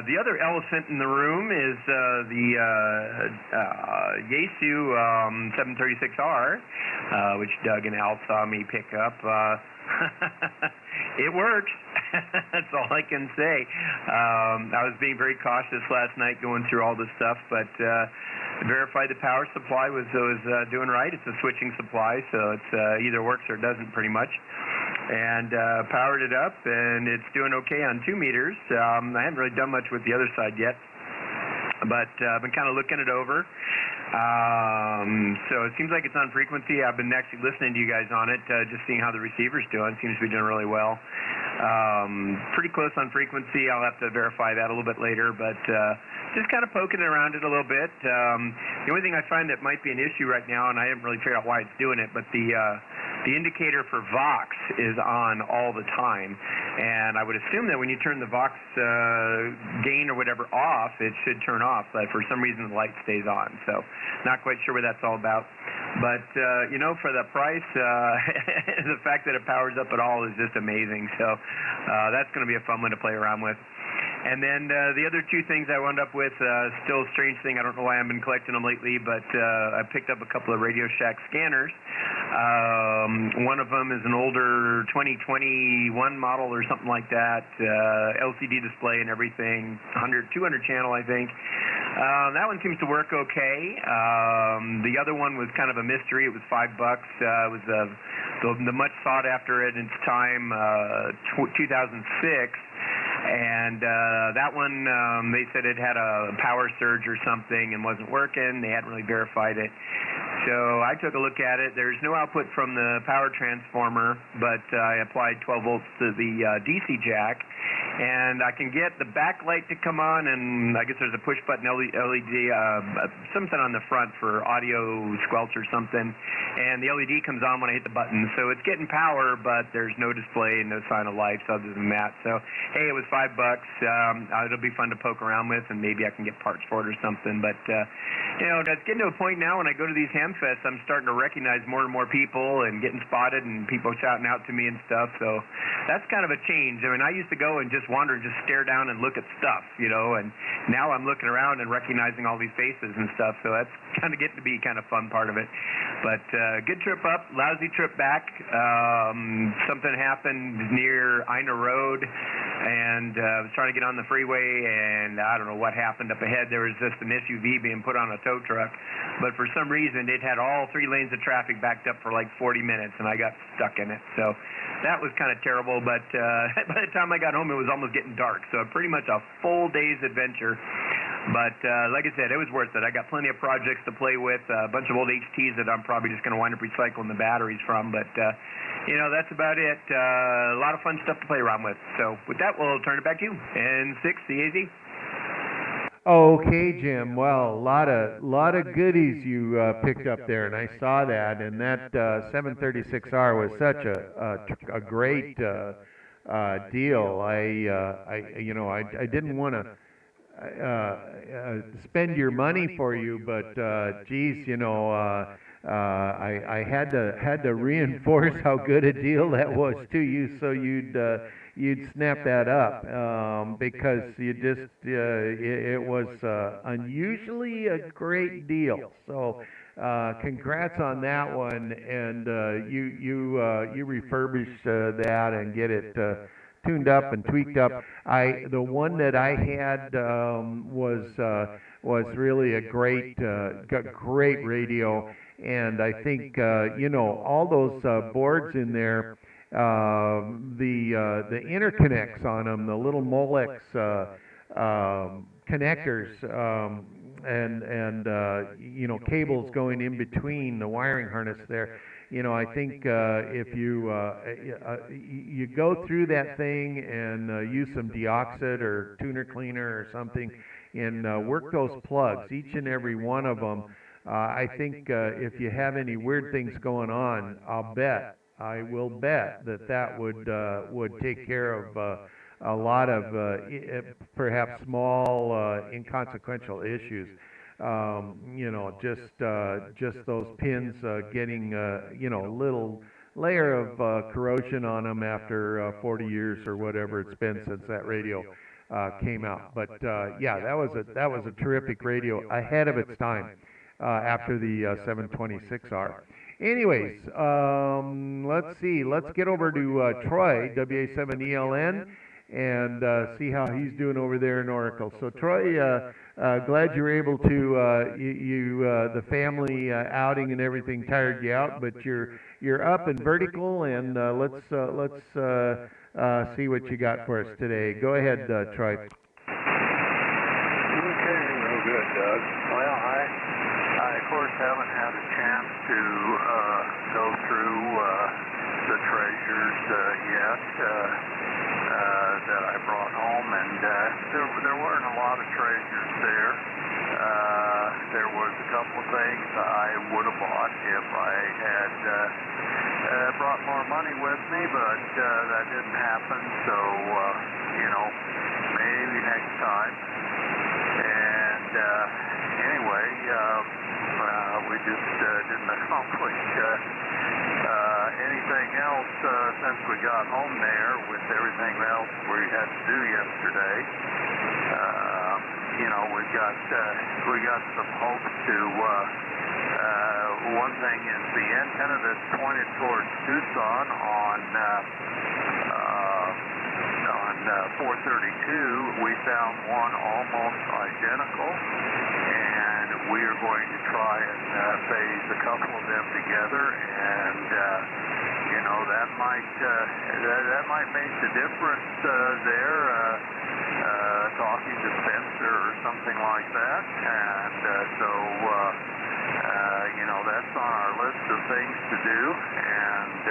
the other elephant in the room is the Yaesu 736R, which Doug and Al saw me pick up. It works. That's all I can say. I was being very cautious last night going through all this stuff, but verified the power supply was doing right. It's a switching supply, so it's either works or it doesn't pretty much. And powered it up, and it's doing okay on 2 meters. I haven't really done much with the other side yet, but I've been kind of looking it over. So it seems like it's on frequency. I've been actually listening to you guys on it, just seeing how the receiver's doing. Seems to be doing really well. Pretty close on frequency. I'll have to verify that a little bit later, but just kind of poking around it a little bit. The only thing I find that might be an issue right now, and I haven't really figured out why it's doing it, but the indicator for Vox is on all the time, and I would assume that when you turn the Vox gain or whatever off, it should turn off, but for some reason the light stays on. So not quite sure what that's all about. But, you know, for the price, the fact that it powers up at all is just amazing. So that's going to be a fun one to play around with. And then the other two things I wound up with, still a strange thing. I don't know why I've been collecting them lately, but I picked up a couple of Radio Shack scanners. One of them is an older 2021 model or something like that, LCD display and everything, 200 channel, I think. That one seems to work okay. The other one was kind of a mystery. It was $5. It was the much sought after at its time, 2006. And that one, they said it had a power surge or something and wasn't working. They hadn't really verified it. So I took a look at it. There's no output from the power transformer, but I applied 12 volts to the DC jack. And I can get the backlight to come on, and I guess there's a push-button LED, something on the front for audio squelch or something. And the LED comes on when I hit the button. So it's getting power, but there's no display and no sign of life other than that. So, hey, it was $5. It'll be fun to poke around with, and maybe I can get parts for it or something. But, you know, it's getting to a point now when I go to these ham fests, I'm starting to recognize more and more people and getting spotted and people shouting out to me and stuff. So that's kind of a change. I mean, I used to go and just wander and just stare down and look at stuff, you know, and now I'm looking around and recognizing all these faces and stuff. So that's kind of getting to be kind of fun part of it. But good trip up, lousy trip back. Something happened near Ina Road, and I was trying to get on the freeway, and I don't know what happened up ahead. There was just an SUV being put on a tow truck, but for some reason it had all 3 lanes of traffic backed up for like 40 minutes, and I got stuck in it. So that was kind of terrible, but by the time I got home, it was almost getting dark. So pretty much a full day's adventure. But like I said, it was worth it. I got plenty of projects to play with, a bunch of old HTs that I'm probably just going to wind up recycling the batteries from. But, you know, that's about it. A lot of fun stuff to play around with. So with that, we'll turn it back to you. And 6, CAZ. Okay, Jim. Well, a lot of goodies you picked up there, and I saw that. And that 736R was such a great deal. I didn't want to spend your money for you, but geez, you know, I had to reinforce how good a deal that was to you, so you'd snap that up, because you just it was unusually a great deal. So congrats on that one, and you refurbish that and get it tuned up and tweaked up. The one that I had was really a great radio, and I think you know, all those boards in there, the interconnects on them, the little Molex connectors, and you know, cables going in between the wiring harness there. You know, I think if you go through that thing and use some deoxit or tuner cleaner or something, and work those plugs, each and every one of them, I think if you have any weird things going on, I will bet that would take care of a lot of perhaps small inconsequential issues. You know, just those pins getting you know, a little layer of corrosion on them after 40 years or whatever it's been since that radio came out. But yeah, that was a terrific radio, ahead of its time, after the 726R. Anyways, let's see. Let's get over to Troy, WA7ELN, and see how he's doing over there in Oracle. So Troy, glad you were able to the family outing and everything tired you out, but you're up and vertical, and let's see what you got for us today. Go ahead, Troy. Okay, real good, Doug. Well, I of course haven't had a chance to go through the treasures yet that I brought home, and there weren't a lot of treasures there. There was a couple of things I would have bought if I had brought more money with me, but that didn't happen, so maybe next time. And anyway, we just didn't accomplish anything else since we got home there with everything else we had to do yesterday. We got some hopes to. One thing is the antenna that's pointed towards Tucson on 432. We found one almost identical, and we are going to try and phase a couple of them together, and that might make the difference there. Talking to Spencer or something like that, and that's on our list of things to do. And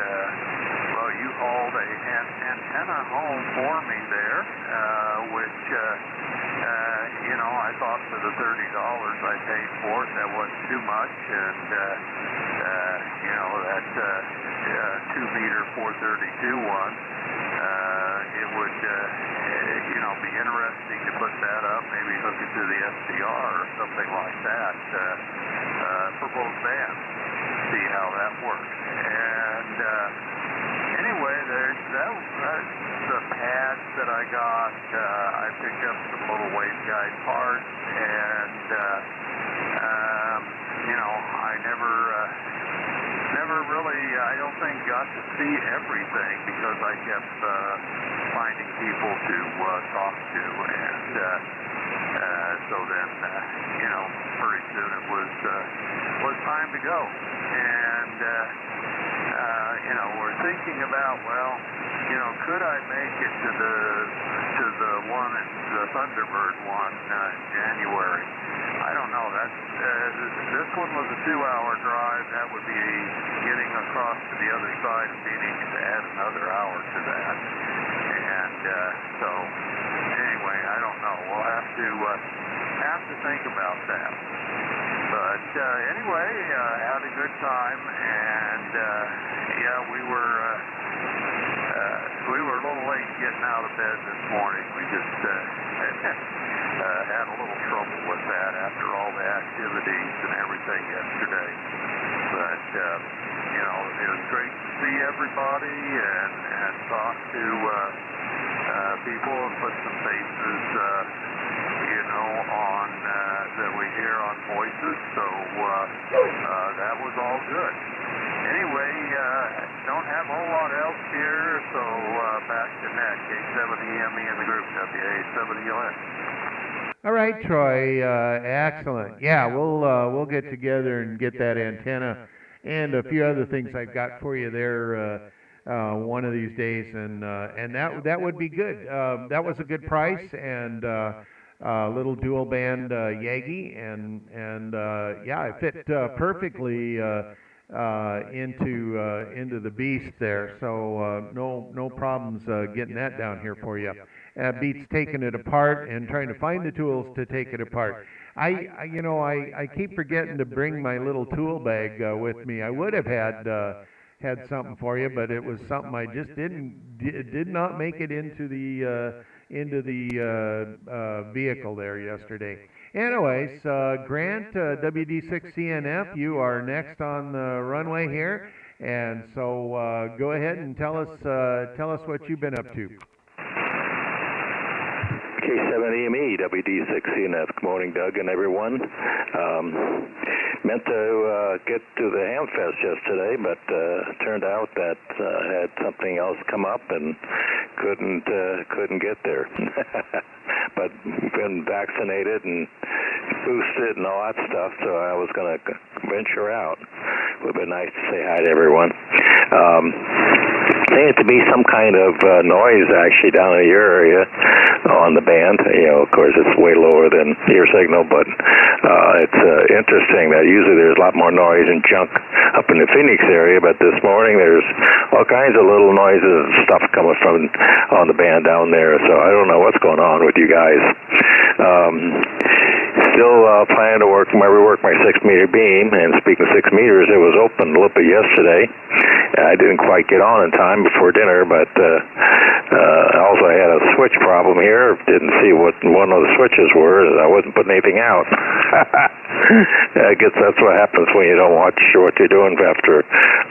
well, you hauled an antenna home for me there, which I thought for the $30 I paid for it, that wasn't too much, and that 2-meter 432 one, it would be interesting to put that up, maybe hook it to the SDR or something like that for both bands, see how that works. And anyway, that's the pads that I got. I picked up some little waveguide parts, and I never really, I don't think, got to see everything because I kept finding people to talk to, and so then pretty soon it was time to go. And we're thinking about, well, could I make it to the one, the Thunderbird one in January? I don't know. This one was a 2-hour drive. That would be getting across to the other side of Phoenix to add another hour to that. And so anyway, I don't know. We'll have to think about that. But anyway, had a good time, and we were a little late getting out of bed this morning. We just had a little trouble with that after all the activities and everything yesterday. But it was great to see everybody and talk to people and put some faces on that we hear on voices. So that was all good. Anyway, don't have a whole lot else here, so back to net, K7EME in the group, WA7ELN. All right, Troy, excellent. Yeah, we'll get together and get that antenna and a few other things I've got for you there one of these days, and that would be good. That was a good price, and little dual band Yagi, and it fit perfectly into the beast there. So no problems getting that down here for you. Beats taking it apart and trying to find the tools to take it apart. I keep forgetting to bring my little tool bag with me. I would have had something for you, but it was something I just did not make it into the vehicle there yesterday. Anyways, Grant, WD6CNF, you are next on the runway here, and so go ahead and tell us what you've been up to. K7EME, WD6CNF. Good morning, Doug and everyone. Meant to get to the Hamfest yesterday, but turned out that had something else come up and couldn't get there. But been vaccinated and boosted and all that stuff, so I was going to venture out. It would have been nice to say hi to everyone. Seemed to be some kind of noise actually down in your area on the band. You know, of course, it's way lower than your signal, but it's interesting that usually there's a lot more noise and junk up in the Phoenix area, but this morning there's all kinds of little noises and stuff coming from on the band down there, so I don't know what's going on with you guys. Still planning to rework my 6-meter beam, and speaking of 6 meters, it was open a little bit yesterday. I didn't quite get on in time before dinner, but also I had a switch problem here. Didn't see what one of the switches were. I wasn't putting anything out. I guess that's what happens when you don't watch what you're doing after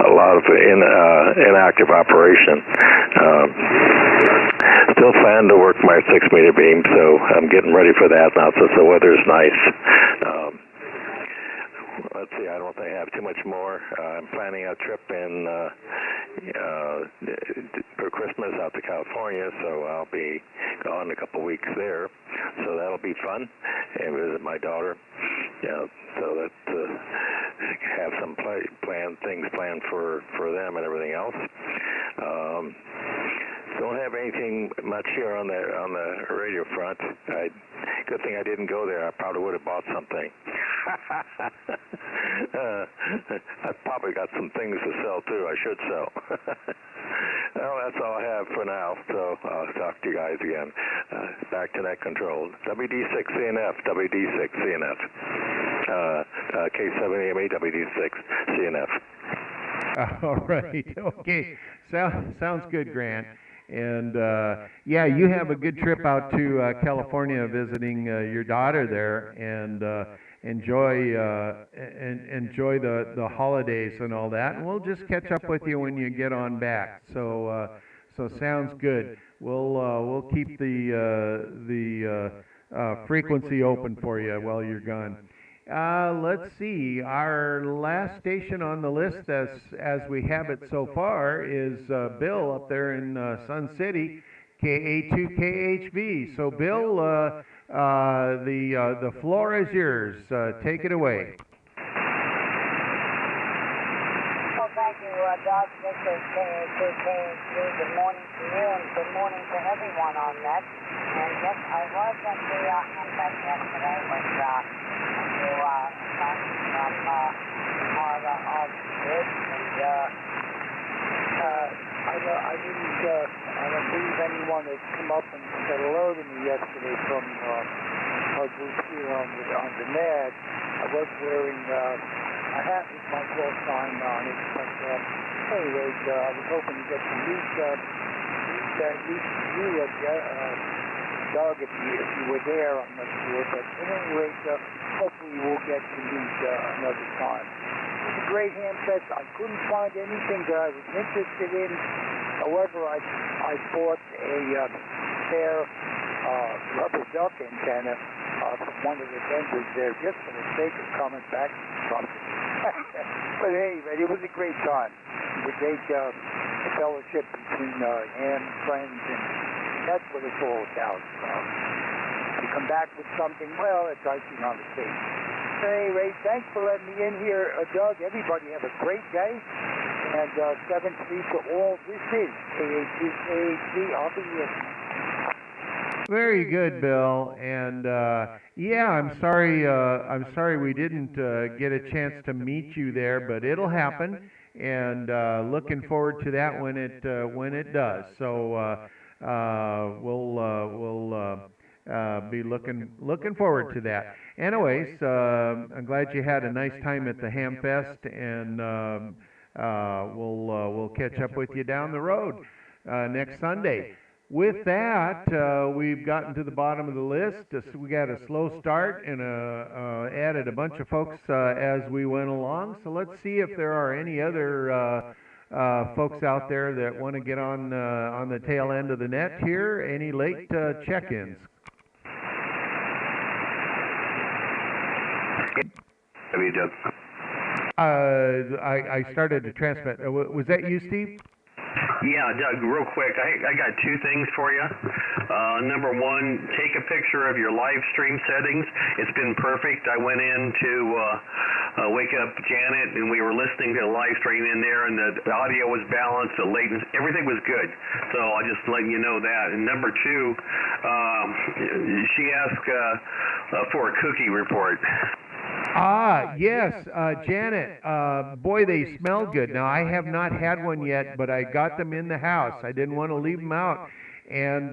a lot of inactive operation. Still planning to work my 6-meter beam, so I'm getting ready for that now since the weather's nice. Let's see, I don't think I have too much more. I'm planning a trip in for Christmas out to California, so I'll be gone a couple weeks there. So that'll be fun, and visit my daughter. Yeah, so that have some things planned for them and everything else. Don't have anything much here on the radio front. Good thing I didn't go there. I probably would have bought something. I've probably got some things to sell too. I should sell. Well, that's all I have for now. So I'll talk to you guys again. Back to net control. WD6CNF. WD6CNF. K7EME. WD6CNF. All right. Okay. Sounds good, Grant. And yeah, you have a good trip out to California visiting your daughter there, and enjoy the holidays and all that. And we'll just catch up with you when you get on back. So sounds good. We'll keep the frequency open for you while you're gone. Let's see. Our last station on the list, as we have it so far, is Bill up there in Sun City, KA2KHV. So, Bill, the floor is yours. Take it away. Well, thank you, Doug. This is KA2KHV. Good morning to you, and good morning to everyone on net. And yes, I was at the Hamfest yesterday with from our grid, and I don't believe anyone has come up and said hello to me yesterday from our group here on the net. I was wearing a hat with my call sign on it, but anyway, I was hoping to get to meet you, Doug, if you were there. I'm not sure, but at any rate, hopefully we'll get to meet another time. It was a great Hamfest. I couldn't find anything that I was interested in. However, I bought a spare rubber duck antenna from one of the vendors there just for the sake of coming back from it. But anyway, it was a great time. It was a great fellowship between ham friends, and that's what it's all about. You come back with something, well, it's icing on the cake. Anyway, thanks for letting me in here, Doug. Everybody have a great day. And 7-3 to all. This is KA2KHV. I'll be listening. Very good, Bill. And yeah, I'm sorry we didn't get a chance to meet you there, but it'll happen. And looking forward to that when it does. So we'll be looking forward to that. Anyways, I'm glad you had a nice time at the Hamfest, and we'll catch up with you down the road next Sunday. With that, we've gotten to the bottom of the list. We got a slow start and added a bunch of folks as we went along. So let's see if there are any other folks out there that want to get on the tail end of the net here. Any late check-ins? Doug. I started to transmit. Was that you, Steve? Yeah, Doug, real quick, I got two things for you. Number one, take a picture of your live stream settings. It's been perfect. I went in to wake up Janet, and we were listening to the live stream in there, and the audio was balanced, the latency, everything was good. So I'll just let you know that. And number two, she asked for a cookie report. Yes, Janet. Boy, they smell good. Now, I have not had one yet, but I got them in the house. I didn't want to leave them out. And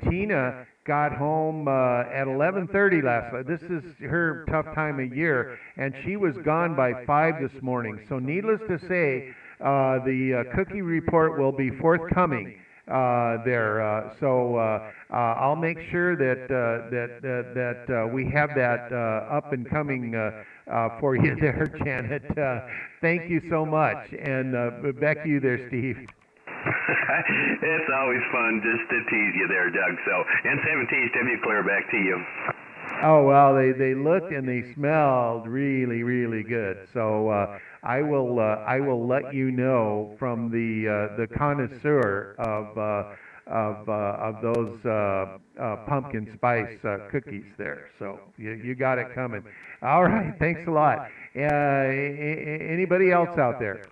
Tina got home at 11:30 last night. This is her tough time of year, and she was gone by 5 this morning. So needless to say, the cookie report will be forthcoming there. So I'll make sure that we have that up and coming for you there, Janet. Thank you so much. And back to you there, Steve. It's always fun just to tease you there, Doug. So, N17HW, clear back to you. Oh, well, they looked and they smelled really, really good. So I will let you know from the connoisseur of those pumpkin spice cookies there. So you got it coming. All right, thanks a lot. Anybody else out there?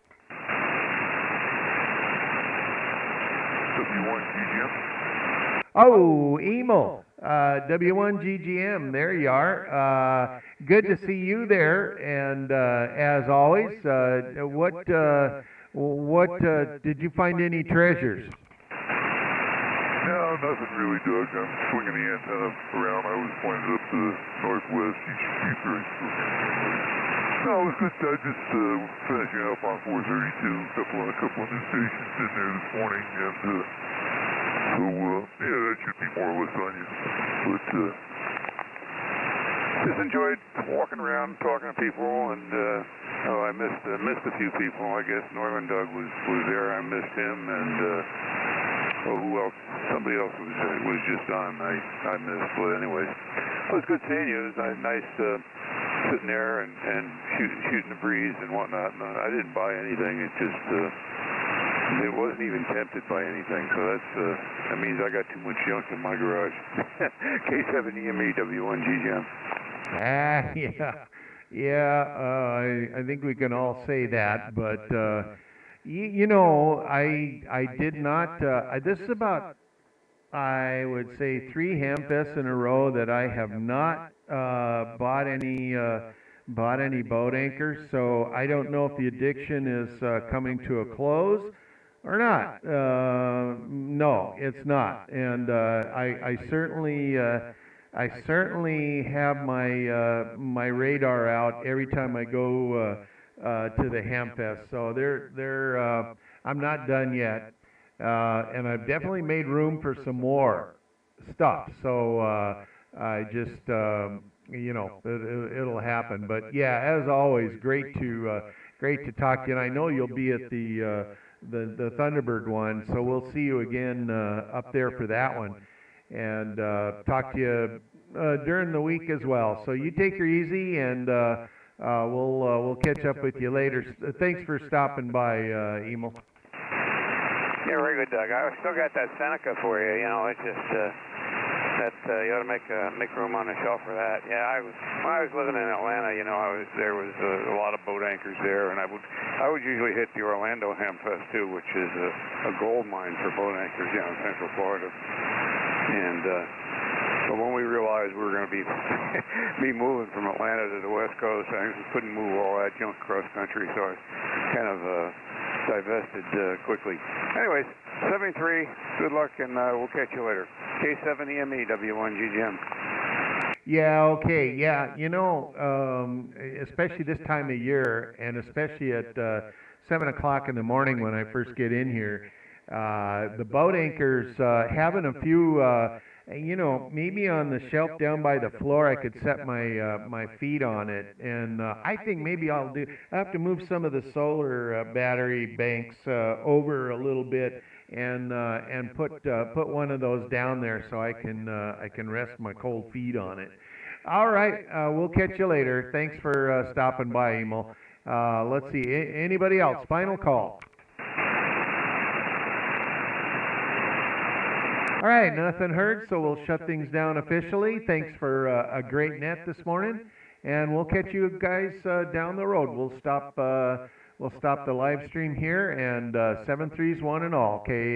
Oh, Emil, W1GGM, there you are. Good to see you there, and as always, what did you find any treasures? No, nothing really, Doug. I'm swinging the antenna around. I was pointed up to the northwest, east. No, it was good. Just finishing up on 432. A couple of new stations in there this morning, and so yeah, that should be more or less on you. But just enjoyed walking around, talking to people, and I missed a few people. I guess Norman Doug was there. I missed him, and who else? Somebody else was just on. I missed. But anyways, it was good seeing you. It was nice sitting there and shooting the breeze and whatnot. And I didn't buy anything. It just it wasn't even tempted by anything. So that means I got too much junk in my garage. K7EME W1GGM. Yeah. I think we can all say that, but you know, I did not. This is about, I would say, 3 Hamfests in a row that I have not bought any boat anchors. So I don't know if the addiction is coming to a close or not. No, it's not. And I certainly have my radar out every time I go to the Hamfest. So I'm not done yet. And I've definitely made room for some more stuff. So I just, it'll happen. But yeah, as always, great to talk to you. And I know you'll be at the Thunderbird one, so we'll see you again up there for that one, and talk to you during the week as well. So you take her easy, and we'll catch up with you later. Thanks for stopping by, Emil. Yeah, very good, Doug. I still got that Seneca for you. You know, it's just you ought to make room on the shelf for that. Yeah, when I was living in Atlanta, you know, there was a lot of boat anchors there, and I would usually hit the Orlando Hamfest too, which is a gold mine for boat anchors, you know, in Central Florida. And but when we realized we were going to be moving from Atlanta to the West Coast, I couldn't move all that junk cross country, so I kind of divested quickly. Anyways, 73, good luck, and we'll catch you later. K7EME, W1GGM. Yeah, okay, yeah, you know, especially this time of year, and especially at 7 o'clock in the morning when I first get in here, the boat anchors, having a few, you know, maybe on the shelf down by the floor I could set my feet on it, and I think maybe I'll have to move some of the solar battery banks over a little bit, and put one of those down there so I can rest my cold feet on it. All right, we'll catch you later. Thanks for stopping by, Emil. Let's see, anybody else? Final call. All right, nothing heard, so we'll shut things down officially. Thanks for a great net this morning, and we'll catch you guys down the road. We'll stop the live stream here, and 7-3's one and all. Okay.